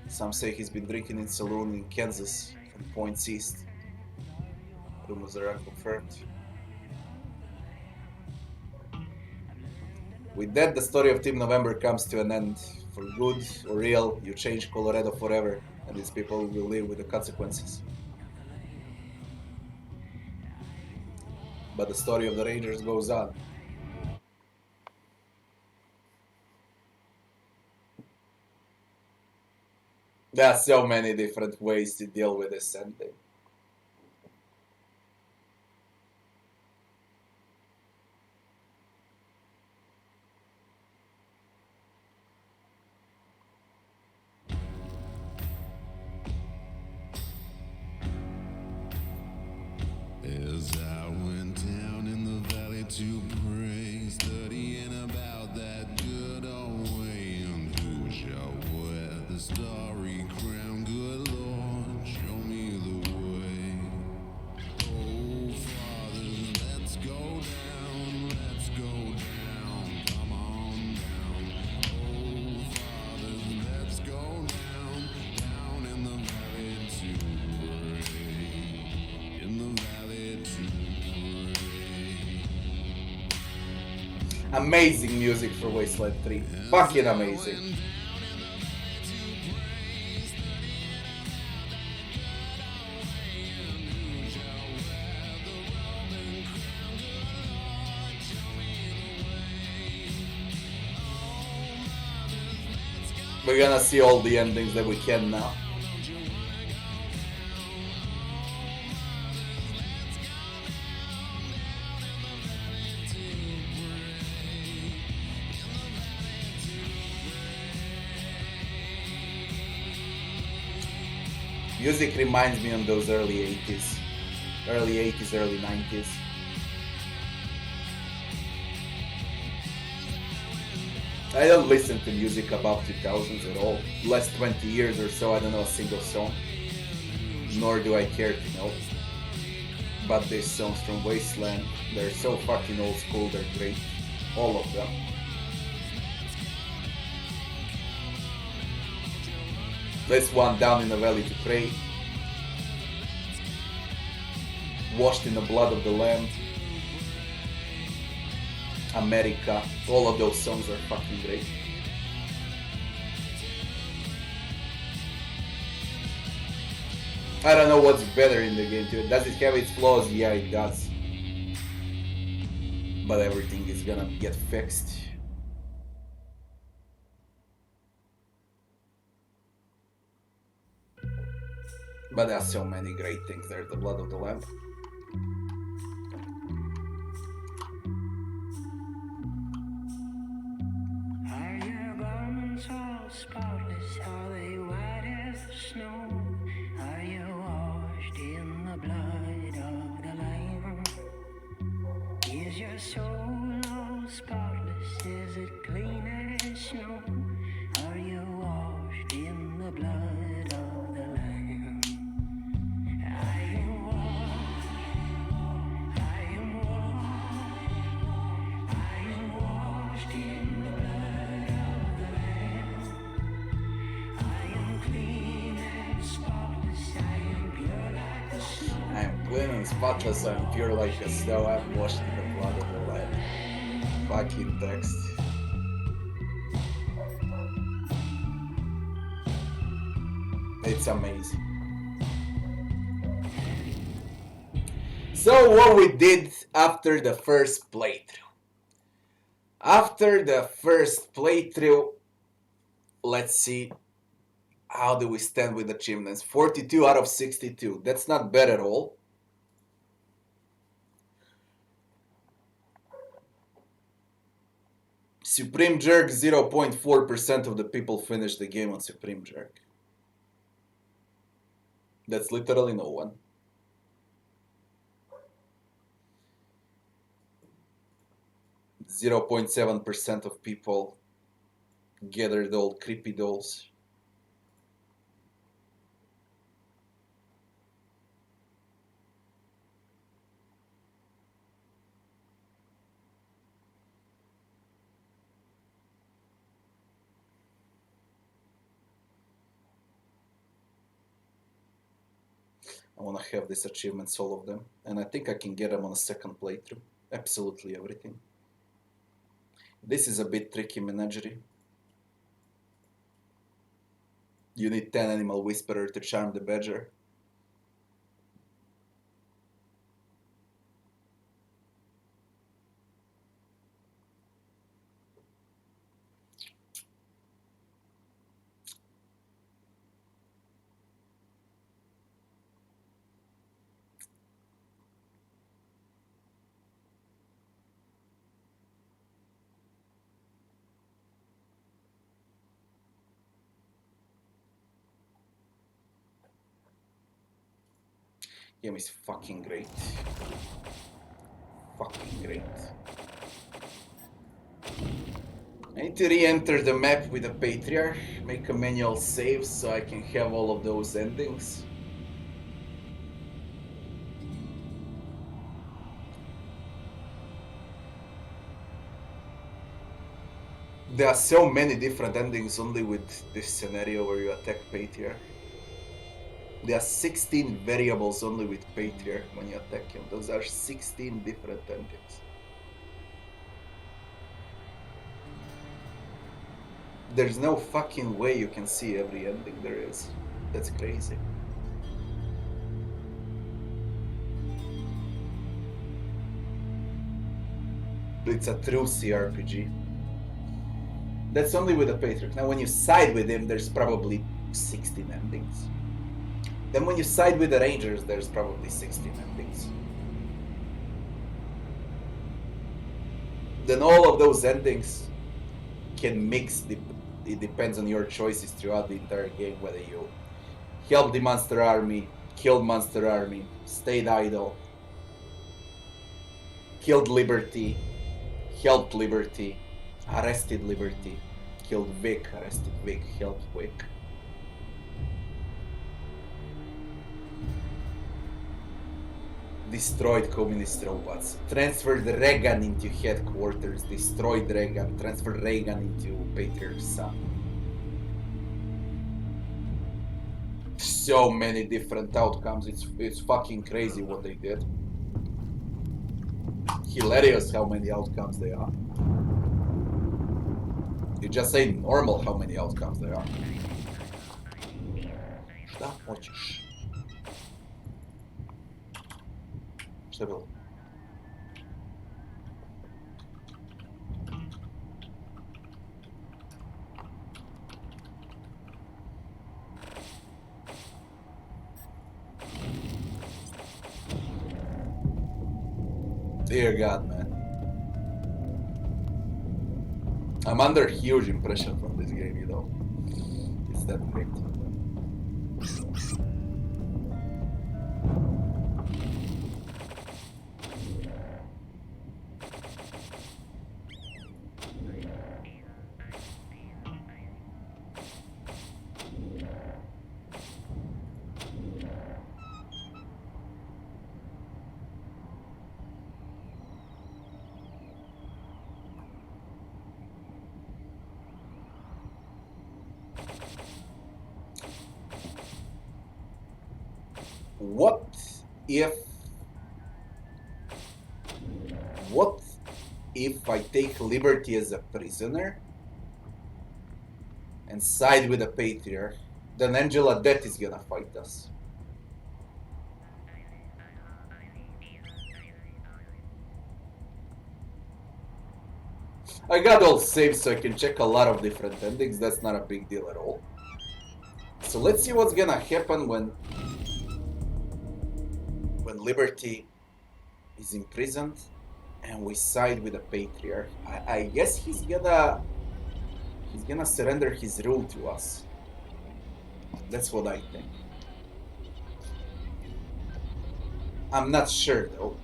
Speaker 1: Some say he's been drinking in saloon in Kansas and points east. Rumors are unconfirmed. With that, the story of Team November comes to an end. For good or ill, you change Colorado forever, and its people will live with the consequences. But the story of the Rangers goes on. There are so many different ways to deal with this ending.
Speaker 13: As I went down in the valley to pray, studying about that good old way, and who shall wear the starry crown? Good Lord, show me the way.
Speaker 1: Amazing music for Wasteland 3. Fucking amazing. We're gonna see all the endings that we can now. Music reminds me of those early 80s, early 90s. I don't listen to music above 2000s at all. Last 20 years or so, I don't know a single song. Nor do I care to know. But these songs from Wasteland, they're so fucking old school, they're great. All of them. This one, Down in the Valley to Pray. Washed in the Blood of the Lamb. America. All of those songs are fucking great. I don't know what's better in the game too. Does it have its flaws? Yeah, it does. But everything is gonna get fixed. But there are so many great things. There's the Blood of the Lamb.
Speaker 14: Are your garments all spotless? Are they white as the snow? Are you washed in the blood of the Lamb? Is your soul all spotless? Is it clean as snow? Are you washed in the blood of the Lamb? I am washed. I am washed. I am washed in the blood of the Lamb. I am clean and spotless. I am pure like the snow.
Speaker 1: I am clean and spotless, I am pure like the snow, I am washed in the blood of the Lamb. Fucking text. It's amazing. So what we did after the first playthrough. After the first playthrough, let's see how do we stand with achievements. 42 out of 62. That's not bad at all. Supreme Jerk, 0.4% of the people finished the game on Supreme Jerk. That's literally no one. .7% of people gathered all creepy dolls. I want to have these achievements, all of them, and I think I can get them on a second playthrough. Absolutely everything. This is a bit tricky menagerie. You need 10 Animal Whisperer to charm the badger. Game is fucking great. Fucking great. I need to re-enter the map with a Patriarch, make a manual save so I can have all of those endings. There are so many different endings only with this scenario where you attack Patriarch. There are 16 variables only with Patriarch when you attack him. Those are 16 different endings. There's no fucking way you can see every ending there is. That's crazy. It's a true CRPG. That's only with the Patriarch. Now when you side with him, there's probably 16 endings. Then when you side with the Rangers, there's probably 16 endings. Then all of those endings can mix. It depends on your choices throughout the entire game, whether you help the monster army, killed monster army, stayed idle, killed Liberty, helped Liberty, arrested Liberty, killed Vic, arrested Vic, helped Vic. Destroyed communist robots, transferred Reagan into headquarters, destroyed Reagan, transferred Reagan into Patriarch's son. So many different outcomes, it's fucking crazy what they did. Hilarious how many outcomes they are. You just say normal how many outcomes there are. Что хочешь? Что было? Dear God, man. I'm under huge impression from this game, you know. It's that great. What if I take Liberty as a prisoner and side with the Patriarch? Then Angela Death is gonna fight us. I got all saved so I can check a lot of different endings. That's not a big deal at all. So let's see what's gonna happen when Liberty is imprisoned and we side with the Patriarch. I guess he's gonna surrender his rule to us. That's what I think. I'm not sure though.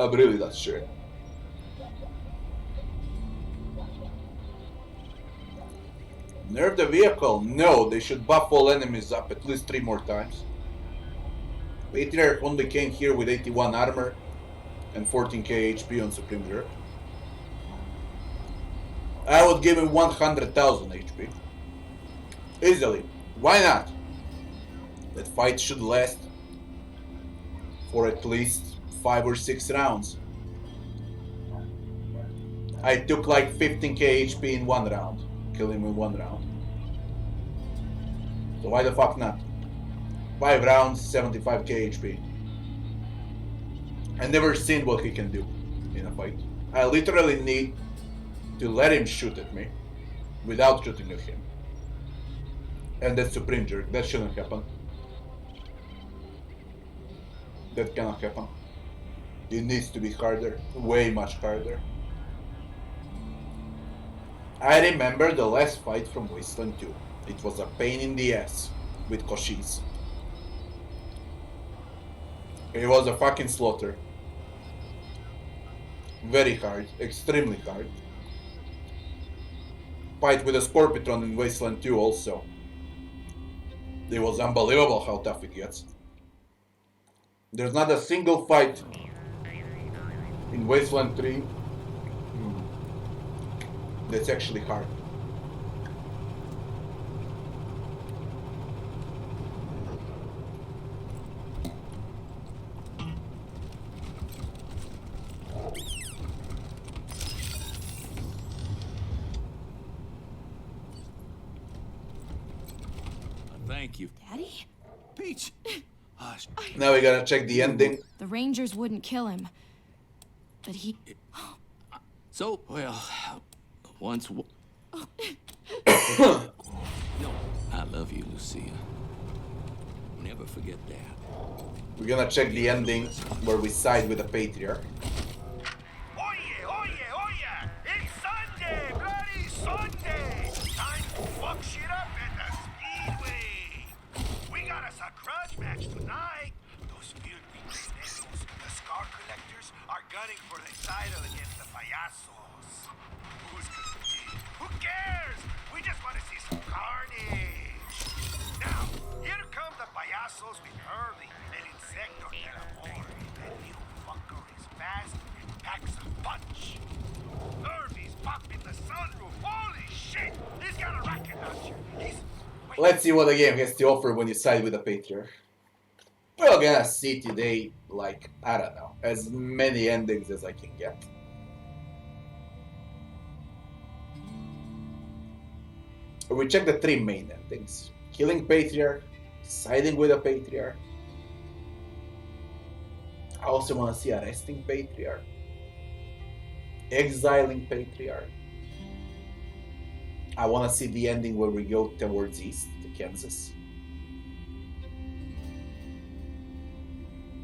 Speaker 1: I'm really not sure. Nerf the vehicle? No, they should buff all enemies up at least 3 more times. Patriarch only came here with 81 armor and 14k HP on Supreme Jerk. I would give him 100,000 HP. Easily. Why not? That fight should last for at least 5 or 6 rounds. I took like 15k HP in 1 round. Kill him in 1 round. So why the fuck not? 5 rounds, 75k HP. I never seen what he can do in a fight. I literally need to let him shoot at me without shooting at him. And that's Supreme Jerk. That shouldn't happen. That cannot happen. It needs to be harder. Way much harder. I remember the last fight from Wasteland 2. It was a pain in the ass with Koshis. It was a fucking slaughter. Very hard, extremely hard. Fight with a Scorpitron in Wasteland 2 also. It was unbelievable how tough it gets. There's not a single fight in Wasteland 3 that's actually hard.
Speaker 15: Thank you.
Speaker 3: Daddy?
Speaker 4: Peach!
Speaker 15: Hush.
Speaker 1: Now we gotta check the ending.
Speaker 9: The Rangers wouldn't kill him. But he...
Speaker 15: So, well, once... No, I love you, Lucia. Never forget that.
Speaker 1: We're gonna check the ending where we side with the Patriarch.
Speaker 8: It's Sunday! Bloody Sunday! Time to fuck shit up at the Speedway! We got us a grudge match tonight! Those filthy pendejos, the scar collectors, are gunning for the title against the payasos. Who's gonna win? Who cares? We just want to see some carnage! Now, here come the payasos with Hurley, el insecto del amor. That little fucker is fast and packs a punch. Irvy's popping the sunroof. Holy shit! He's got a rocket launcher.
Speaker 1: Let's see what the game has to offer when you side with the Patriarch. We're gonna see today, like, I don't know, as many endings as I can get. We check the 3 main endings. Killing Patriarch, siding with a Patriarch. I also want to see arresting Patriarch. Exiling Patriarch. I want to see the ending where we go towards east to Kansas.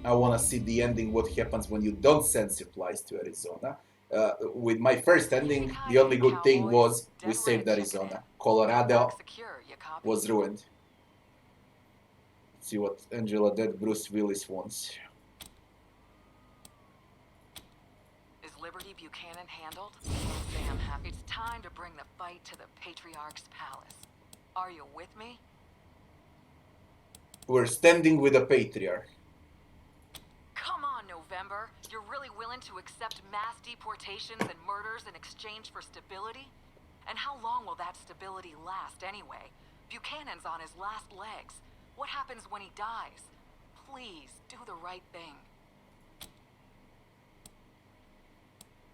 Speaker 1: I want to see the ending, what happens when you don't send supplies to Arizona. With my first ending, the only good thing was we saved Arizona. Colorado was ruined. Let's see what Angela Dead Bruce Willis wants.
Speaker 6: Is Liberty Buchanan handled? Damn happy. It's time to bring the fight to the Patriarch's palace. Are you with me?
Speaker 1: We're standing with the Patriarch.
Speaker 6: Come on, November. You're really willing to accept mass deportations and murders in exchange for stability? And how long will that stability last anyway? Buchanan's on his last legs. What happens when he dies? Please, do the right thing.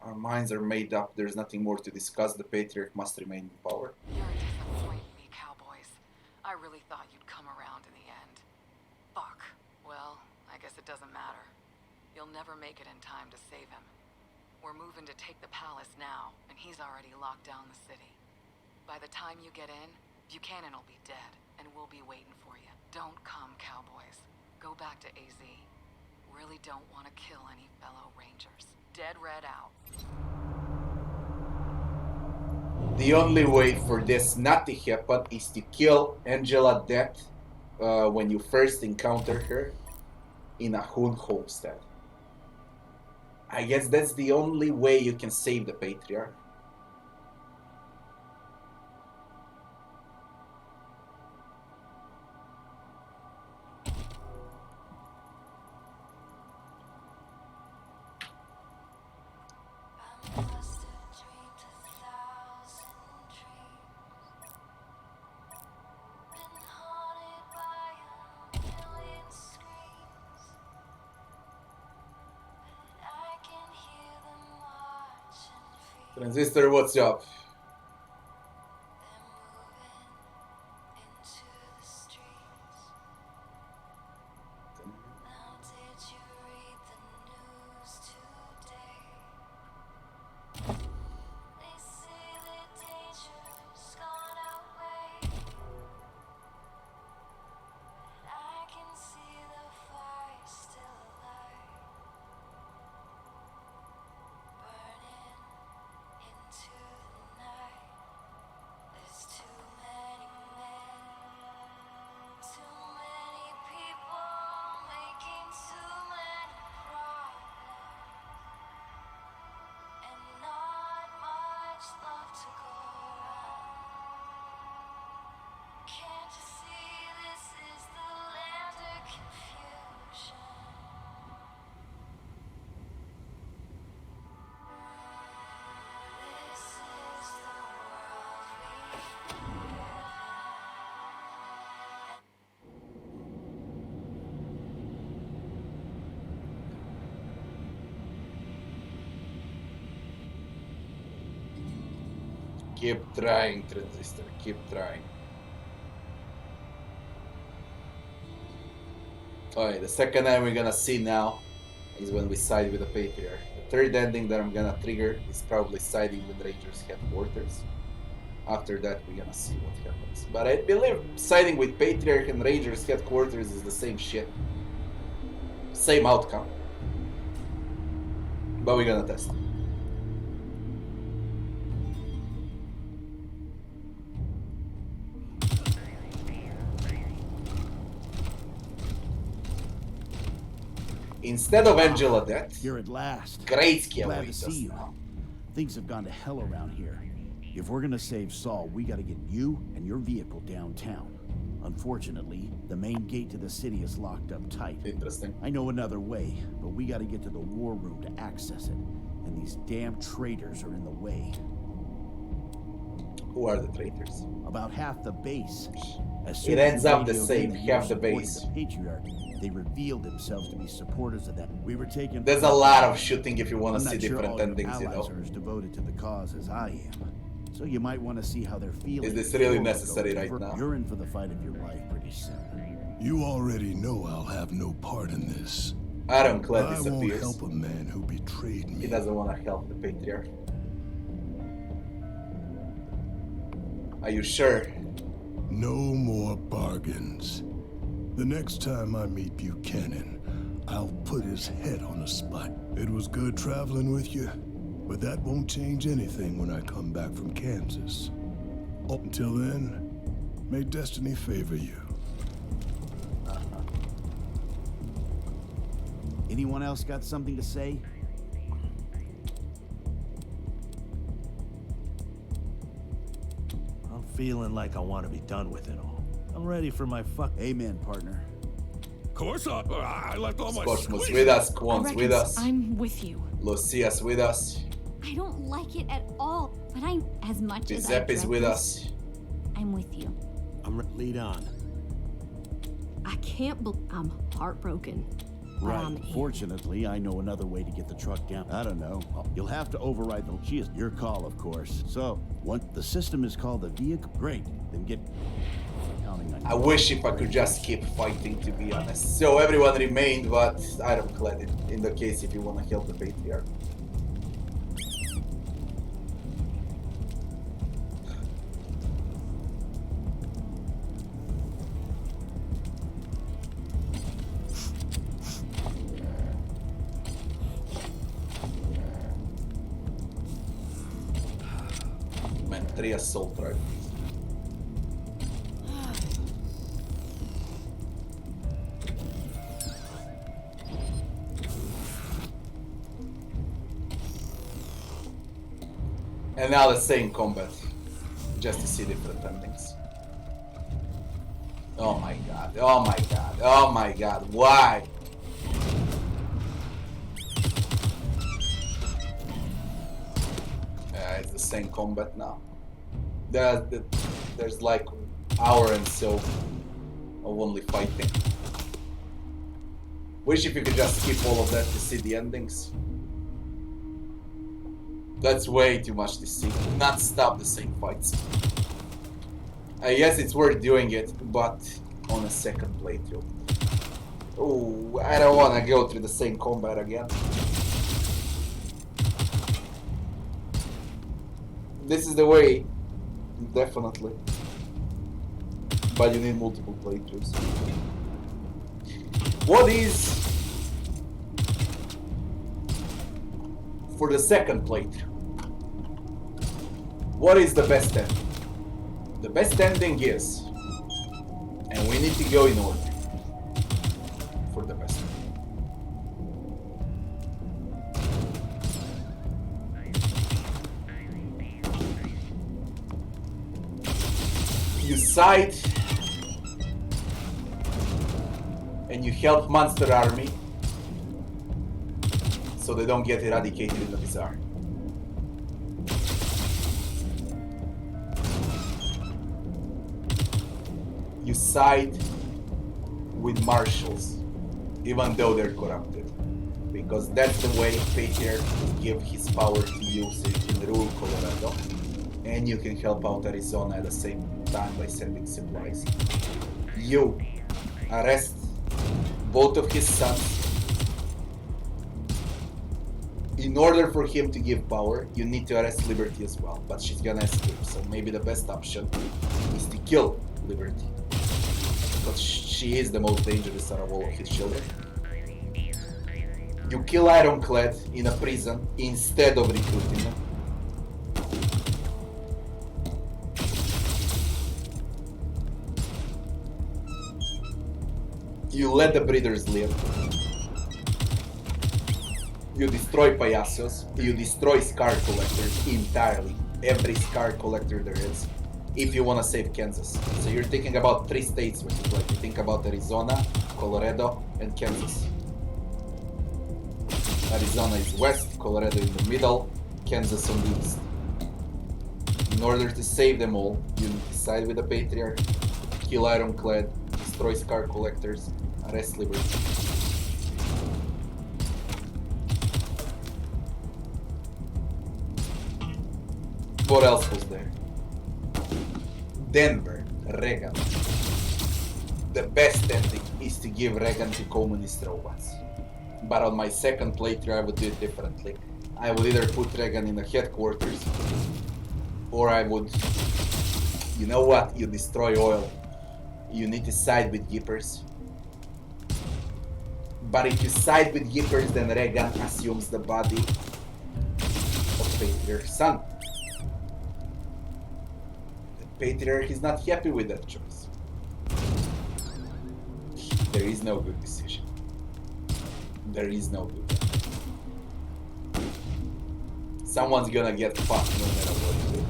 Speaker 1: Our minds are made up. There's nothing more to discuss. The Patriarch must remain in power.
Speaker 6: You're disappointing me, cowboys. I really thought you'd come around in the end. Fuck. Well, I guess it doesn't matter. You'll never make it in time to save him. We're moving to take the palace now, and he's already locked down the city. By the time you get in, Buchanan will be dead, and we'll be waiting for you. Don't come, cowboys. Go back to AZ. Really don't want to kill any fellow Rangers. Dead red out.
Speaker 1: The only way for this not to happen is to kill Angela Death when you first encounter her in a Hoon homestead. I guess that's the only way you can save the Patriarch. Transistor, what's up? Keep trying, Transistor, keep trying. Alright, the second time we're gonna see now is when we side with the Patriarch. The third ending that I'm gonna trigger is probably siding with Rangers headquarters. After that, we're gonna see what happens. But I believe siding with Patriarch and Rangers headquarters is the same shit. Same outcome. But we're gonna test it. Instead of Angela Death,
Speaker 5: Here at last.
Speaker 1: Grayscale
Speaker 5: Glad to
Speaker 1: waits
Speaker 5: see
Speaker 1: us
Speaker 5: you.
Speaker 1: now.
Speaker 5: Things have gone to hell around here. If we're gonna save Saul, we gotta get you and your vehicle downtown. Unfortunately, the main gate to the city is locked up tight.
Speaker 1: Interesting.
Speaker 5: I know another way, but we gotta get to the war room to access it. And these damn traitors are in the way.
Speaker 1: Who are the traitors?
Speaker 5: About half the base. As
Speaker 1: It
Speaker 5: soon as
Speaker 1: ends
Speaker 5: we
Speaker 1: up the
Speaker 5: radioed
Speaker 1: same,
Speaker 5: in that you were
Speaker 1: half the
Speaker 5: supporting
Speaker 1: base.
Speaker 5: The Patriarch, they revealed themselves to be supporters of that. We were taken.
Speaker 1: There's a lot of shooting if you want
Speaker 5: I'm
Speaker 1: to
Speaker 5: not
Speaker 1: see
Speaker 5: sure
Speaker 1: different
Speaker 5: all your
Speaker 1: endings, you
Speaker 5: allies
Speaker 1: know.
Speaker 5: are as devoted to the cause as I am. So you might want to see how they're feeling.
Speaker 1: Is this really
Speaker 5: before we go
Speaker 1: necessary right
Speaker 5: over.
Speaker 1: now?
Speaker 5: You're in for the fight of your life pretty soon.
Speaker 16: You already know I'll have no part in this.
Speaker 1: Ironclad
Speaker 16: I won't
Speaker 1: disappears.
Speaker 16: help a man who betrayed me.
Speaker 1: He doesn't want to help the Patriarch. Are you sure?
Speaker 16: No more bargains. The next time I meet Buchanan, I'll put his head on a spike. It was good traveling with you, but that won't change anything when I come back from Kansas. Up until then, may destiny favor you.
Speaker 5: Anyone else got something to say?
Speaker 4: I'm feeling like I want to be done with it all. I'm ready for my fuck.
Speaker 5: Amen, partner.
Speaker 16: Of course I left all my
Speaker 1: Scorchmus with us, Quon's with us.
Speaker 9: I'm with you.
Speaker 1: Lucia's with us.
Speaker 17: I don't like it at all, but I'm as much as I
Speaker 1: Giuseppe's
Speaker 17: dread
Speaker 1: with
Speaker 17: this,
Speaker 1: us.
Speaker 17: I'm with you.
Speaker 4: Lead on.
Speaker 17: I can't believe I'm heartbroken. But
Speaker 5: Right.
Speaker 17: I'm in.
Speaker 5: Fortunately, I know another way to get the truck down. I don't know. You'll have to override the... She is your call, of course. So, once the system is called the vehicle... Great. Then get... Counting on you.
Speaker 1: I wish if I could just keep fighting, to be honest. So everyone remained, but Ironclad in the case if you want to help the Patriarch. Man, 3 assault rifles. And now the same combat, just to see different endings. Oh my god, oh my god, oh my god, why? It's the same combat now. There's like hour and so of only fighting. Wish if you could just skip all of that to see the endings. That's way too much to see. Not stop the same fights. I guess it's worth doing it, but on a second playthrough. Oh, I don't want to go through the same combat again. This is the way, definitely. But you need multiple playthroughs. What is... for the second playthrough? What is the best ending? The best ending is... and we need to go in order. For the best ending. You side and you help Monster Army so they don't get eradicated in the Bazaar. You side with marshals even though they're corrupted, because that's the way Patriarch will give his power to you so you can rule Colorado and you can help out Arizona at the same time by sending supplies. You arrest both of his sons. In order for him to give power, you need to arrest Liberty as well, but she's gonna escape, so maybe the best option is to kill Liberty. But she is the most dangerous out of all of his children. You kill Ironclad in a prison instead of recruiting him. You let the breeders live. You destroy payasos. You destroy scar collectors entirely. Every scar collector there is. If you want to save Kansas. So you're thinking about 3 states when you play. You think about Arizona, Colorado, and Kansas. Arizona is west, Colorado in the middle, Kansas on the east. In order to save them all, you side with the Patriarch, kill Ironclad, destroy scar collectors, arrest Liberty. What else was there? Denver, Reagan. The best ending is to give Reagan to communist robots. But on my second playthrough I would do it differently. I would either put Reagan in the headquarters, or I would... You know what? You destroy oil. You need to side with Yippers. But if you side with Yippers, then Reagan assumes the body of Patriarch's son. Patriarch is not happy with that choice. There is no good decision. There is no good one. Someone's gonna get fucked no matter what you do.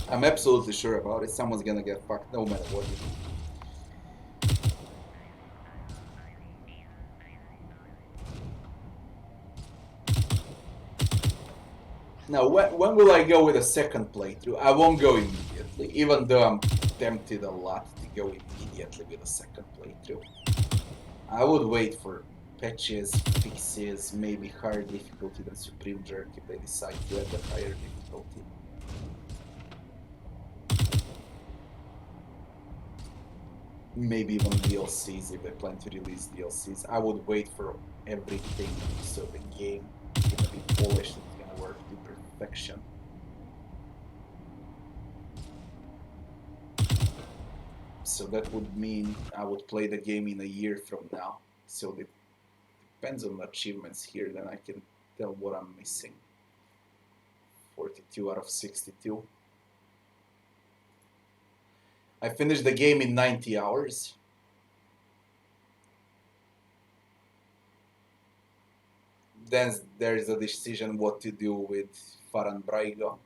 Speaker 1: I'm absolutely sure about it. Someone's gonna get fucked no matter what you do. Now, when will I go with a second playthrough? I won't go immediately, even though I'm tempted a lot to go immediately with a second playthrough. I would wait for patches, fixes, maybe higher difficulty than Supreme Jerk if they decide to add the higher difficulty. Maybe even DLCs if they plan to release DLCs. I would wait for everything so the game is gonna be polished and it's gonna work to perfection. So that would mean I would play the game in a year from now. So it depends on the achievements here, then I can tell what I'm missing. 42 out of 62. I finished the game in 90 hours. Then there's a decision what to do with Faran Braigo.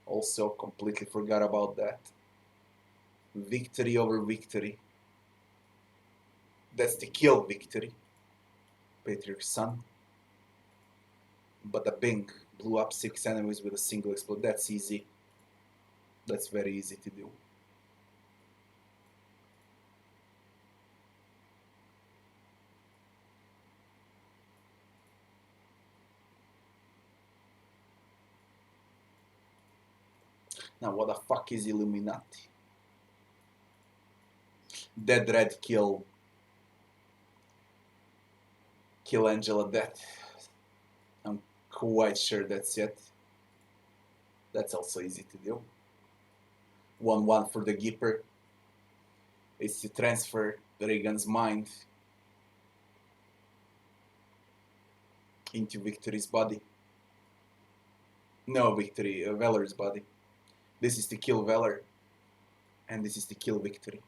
Speaker 1: Also completely forgot about that. Victory over victory. That's the kill victory. Patriarch's son. But the Bing blew up 6 enemies with a single explode. That's easy. That's very easy to do. Now what the fuck is Illuminati? Dead Red kill Angela Death. I'm quite sure that's it. That's also easy to do. 1-1 for the Gipper. It's to transfer Reagan's mind into Victory's body. No, Victory, Valor's body. This is to kill Valor, and this is to kill Victory.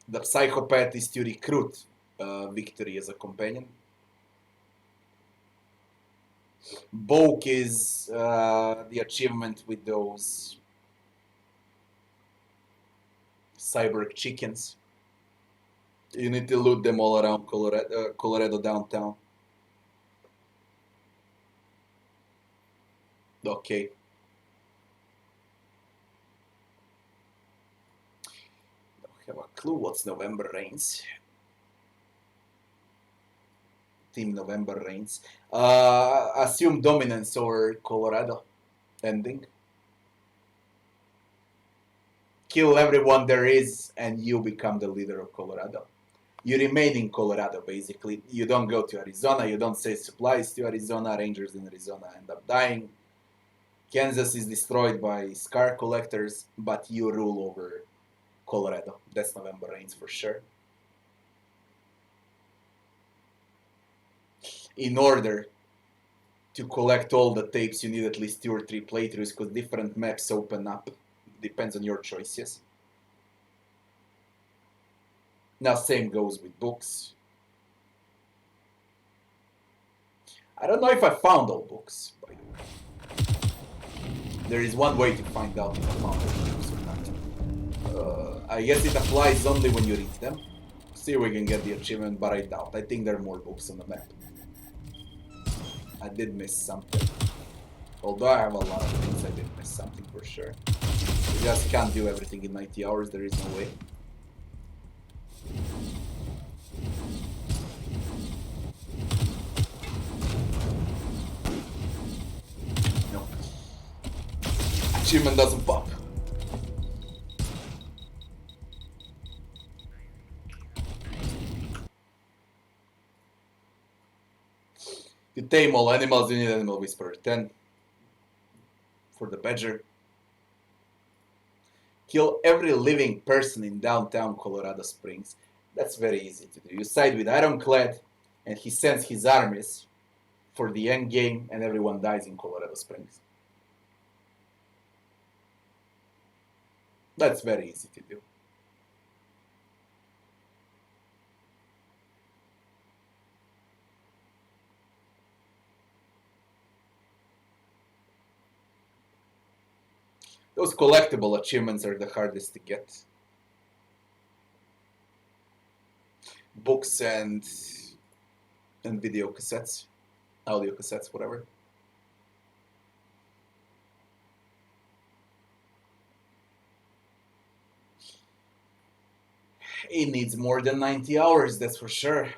Speaker 1: The psychopath is to recruit Victory as a companion. Bulk is the achievement with those cyber chickens. You need to loot them all around Colorado downtown. Okay. Don't have a clue what's November Rains. Team November Rains. Assume dominance over Colorado. Ending. Kill everyone there is and you become the leader of Colorado. You remain in Colorado, basically. You don't go to Arizona. You don't send supplies to Arizona. Rangers in Arizona end up dying. Kansas is destroyed by Scar Collectors, but you rule over Colorado. That's November Rains for sure. In order to collect all the tapes, you need at least 2 or 3 playthroughs because different maps open up. Depends on your choices. Now, same goes with books. I don't know if I found all books, by the way. There is one way to find out if I found all books or not. I guess it applies only when you read them. See if we can get the achievement, but I doubt. I think there are more books on the map. I did miss something. Although I have a lot of things, I did miss something for sure. You just can't do everything in 90 hours, there is no way. No. Achievement doesn't pop. To tame all animals, you need Animal Whisperer 10. For the badger. Kill every living person in downtown Colorado Springs. That's very easy to do. You side with Ironclad, and he sends his armies for the end game, and everyone dies in Colorado Springs. That's very easy to do. Those collectible achievements are the hardest to get. Books and video cassettes, audio cassettes, whatever. It needs more than 90 hours, that's for sure.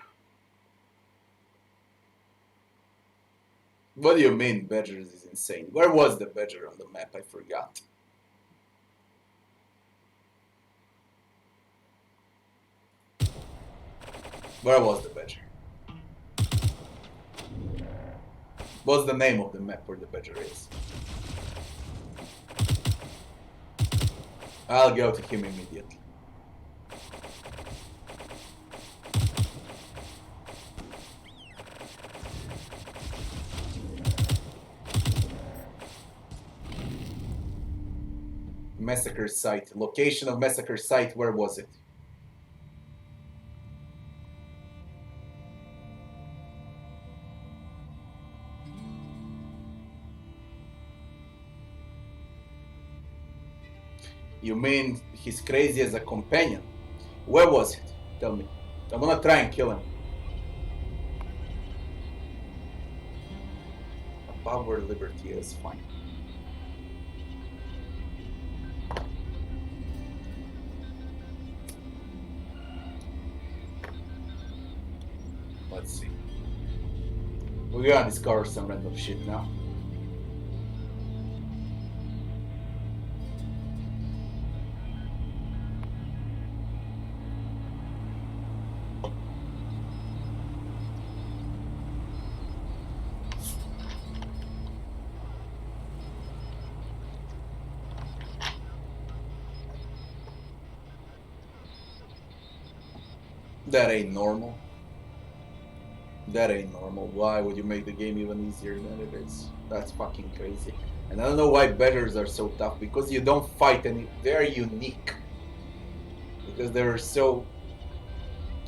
Speaker 1: What do you mean, Badgers is insane? Where was the Badger on the map? I forgot. Where was the Badger? What's the name of the map where the Badger is? I'll go to him immediately. Massacre site. Location of massacre site, where was it? You mean he's crazy as a companion? Where was it? Tell me. I'm gonna try and kill him. Above where liberty is, fine. Let's see. We're gonna discover some random shit now. That ain't normal. That ain't normal. Why would you make the game even easier than it is? That's fucking crazy. And I don't know why badgers are so tough, because you don't fight any. They're unique. Because they're so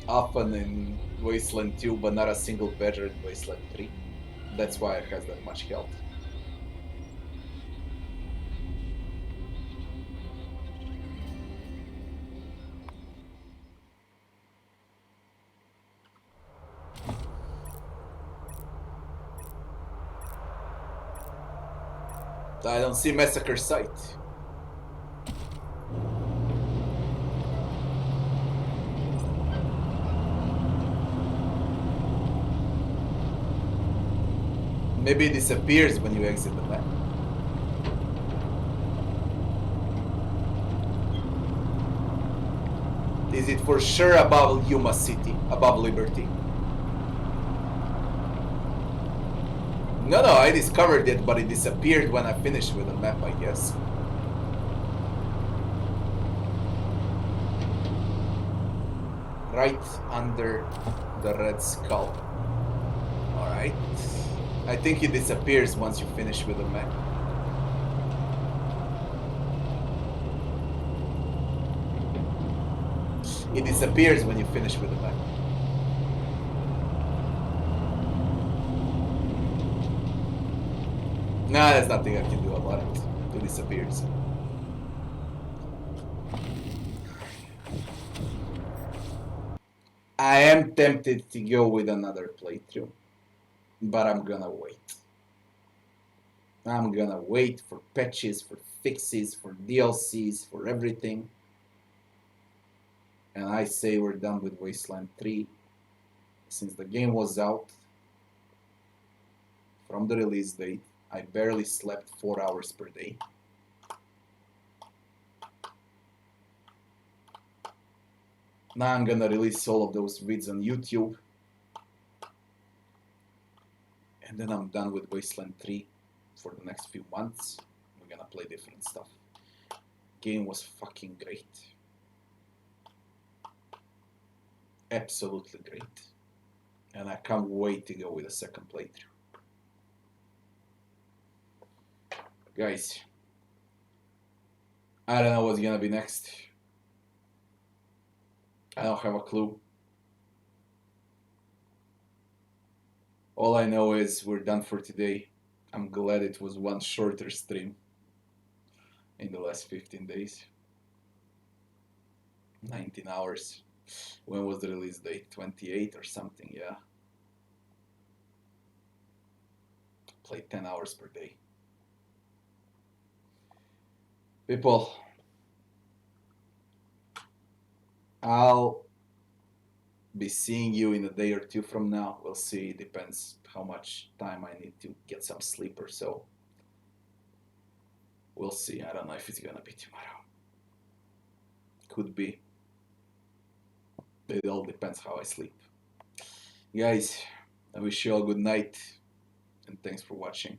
Speaker 1: often in Wasteland 2, but not a single badger in Wasteland 3. That's why it has that much health. I don't see massacre site. Maybe it disappears when you exit the map. Is it for sure above Yuma City, above Liberty? No, I discovered it, but it disappeared when I finished with the map, I guess. Right under the red skull. Alright. I think it disappears once you finish with the map. It disappears when you finish with the map. Nah, there's nothing I can do about it. It disappears. I am tempted to go with another playthrough, but I'm gonna wait. I'm gonna wait for patches, for fixes, for DLCs, for everything. And I say we're done with Wasteland 3. Since the game was out from the release date, I barely slept 4 hours per day. Now I'm gonna release all of those vids on YouTube. And then I'm done with Wasteland 3 for the next few months. We're gonna play different stuff. Game was fucking great. Absolutely great. And I can't wait to go with a second playthrough. Guys, I don't know what's gonna be next. I don't have a clue. All I know is we're done for today. I'm glad it was one shorter stream in the last 15 days. 19 hours. When was the release date? 28 or something, yeah. Played 10 hours per day. People, I'll be seeing you in a day or two from now. We'll see. Depends how much time I need to get some sleep or so. We'll see. I don't know if it's gonna be tomorrow. Could be. It all depends how I sleep. Guys, I wish you all good night and thanks for watching.